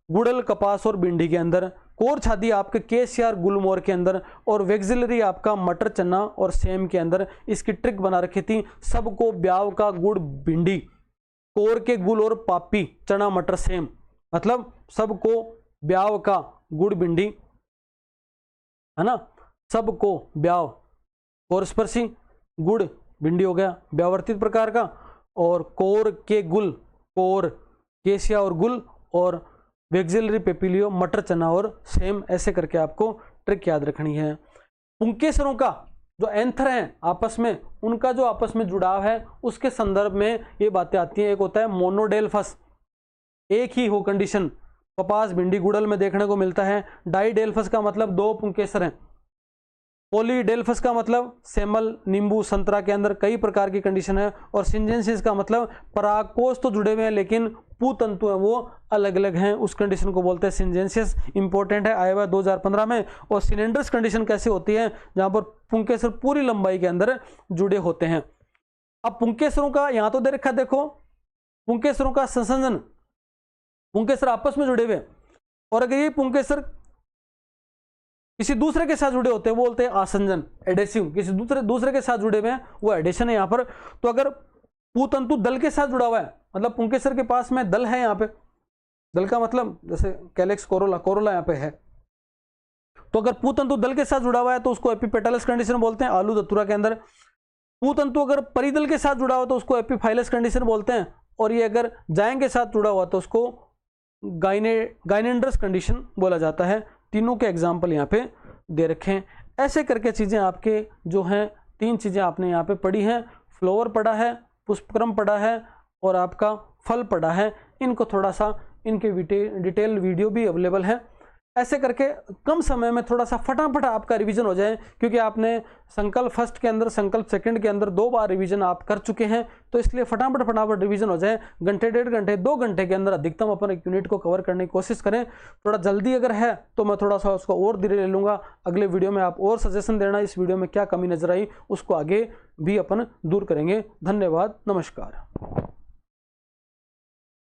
S1: गुड़ल, कपास और भिंडी के अंदर। कोर छादी आपके केसिया, गुलमोहर के अंदर। और वेक्सिलरी आपका मटर, चना और सेम के अंदर। इसकी ट्रिक बना रखी थी, सबको ब्याव का गुड़, भिंडी, कोर के गुल और पापी, चना, मटर, सेम, मतलब सबको ब्याव का गुड़, भिंडी, है ना, सबको ब्याव, कोर स्पर्शी, गुड़, भिंडी हो गया व्यावर्तित प्रकार का, और कोर के गुल, कोर, केसिया और गुल, और वेक्सिलरी पेपिलियो, मटर चना और सेम, ऐसे करके आपको ट्रिक याद रखनी है। पुंकेसरों का जो एंथर हैं आपस में, उनका जो आपस में जुड़ाव है उसके संदर्भ में ये बातें आती हैं। एक होता है मोनोडेल्फस, एक ही हो कंडीशन, कपास, भिंडी, गुड़हल में देखने को मिलता है। डाइडेल्फस का मतलब दो पुंकेसर हैं। पॉलीडेल्फस का मतलब सेमल, नींबू, संतरा के अंदर कई प्रकार की कंडीशन है। और सिंजेंसिस का मतलब परागकोश तो जुड़े हुए हैं लेकिन पुतंतु हैं वो अलग अलग हैं, उस कंडीशन को बोलते हैं सिंजेंसिस। इंपॉर्टेंट है, आया हुआ 2015 में। और सिलेंडर्स कंडीशन कैसे होती है, जहां पर पुंकेसर पूरी लंबाई के अंदर जुड़े होते हैं। अब पुंकेसरों का यहां तो दे रखा, देखो पुंकेसरों का संसंजन, पुंकेसर आपस में जुड़े हुए, और अगर ये पुंकेसर किसी दूसरे के साथ जुड़े होते हैं वो बोलते हैं आसंजन, एडेसिव। किसी दूसरे के साथ जुड़े हुए हैं वो एडेशन है यहाँ पर। तो अगर पुतंतु दल के साथ जुड़ा हुआ है, मतलब पुंकेसर के पास में दल है, यहाँ पे दल का मतलब जैसे कैलेक्स, कोरोला, कोरोला यहाँ पे है, तो अगर पुतंतु दल के साथ जुड़ा हुआ है तो उसको एपिपेटलस कंडीशन बोलते हैं, आलू धतूरा के अंदर। पुतंतु अगर परिदल के साथ जुड़ा हुआ तो उसको एपिफाइलस कंडीशन बोलते हैं। और ये अगर जायंग के साथ जुड़ा हुआ तो उसको गाइनेंड्रस कंडीशन बोला जाता है। तीनों के एग्जाम्पल यहाँ पे दे रखे हैं। ऐसे करके चीज़ें आपके जो हैं, तीन चीज़ें आपने यहाँ पे पढ़ी हैं। फ्लावर पढ़ा है, पुष्पक्रम पढ़ा है और आपका फल पढ़ा है। इनको थोड़ा सा, इनके डिटेल वीडियो भी अवेलेबल है। ऐसे करके कम समय में थोड़ा सा फटाफट आपका रिवीजन हो जाए, क्योंकि आपने संकल्प फर्स्ट के अंदर, संकल्प सेकंड के अंदर 2 बार रिवीजन आप कर चुके हैं, तो इसलिए फटाफट रिवीजन हो जाए। घंटे, 1.5 घंटे, 2 घंटे के अंदर अधिकतम अपन एक यूनिट को कवर करने की कोशिश करें। थोड़ा जल्दी अगर है तो मैं थोड़ा सा उसको और धीरे ले लूँगा। अगले वीडियो में आप और सजेशन देना, इस वीडियो में क्या कमी नजर आई उसको आगे भी अपन दूर करेंगे। धन्यवाद, नमस्कार।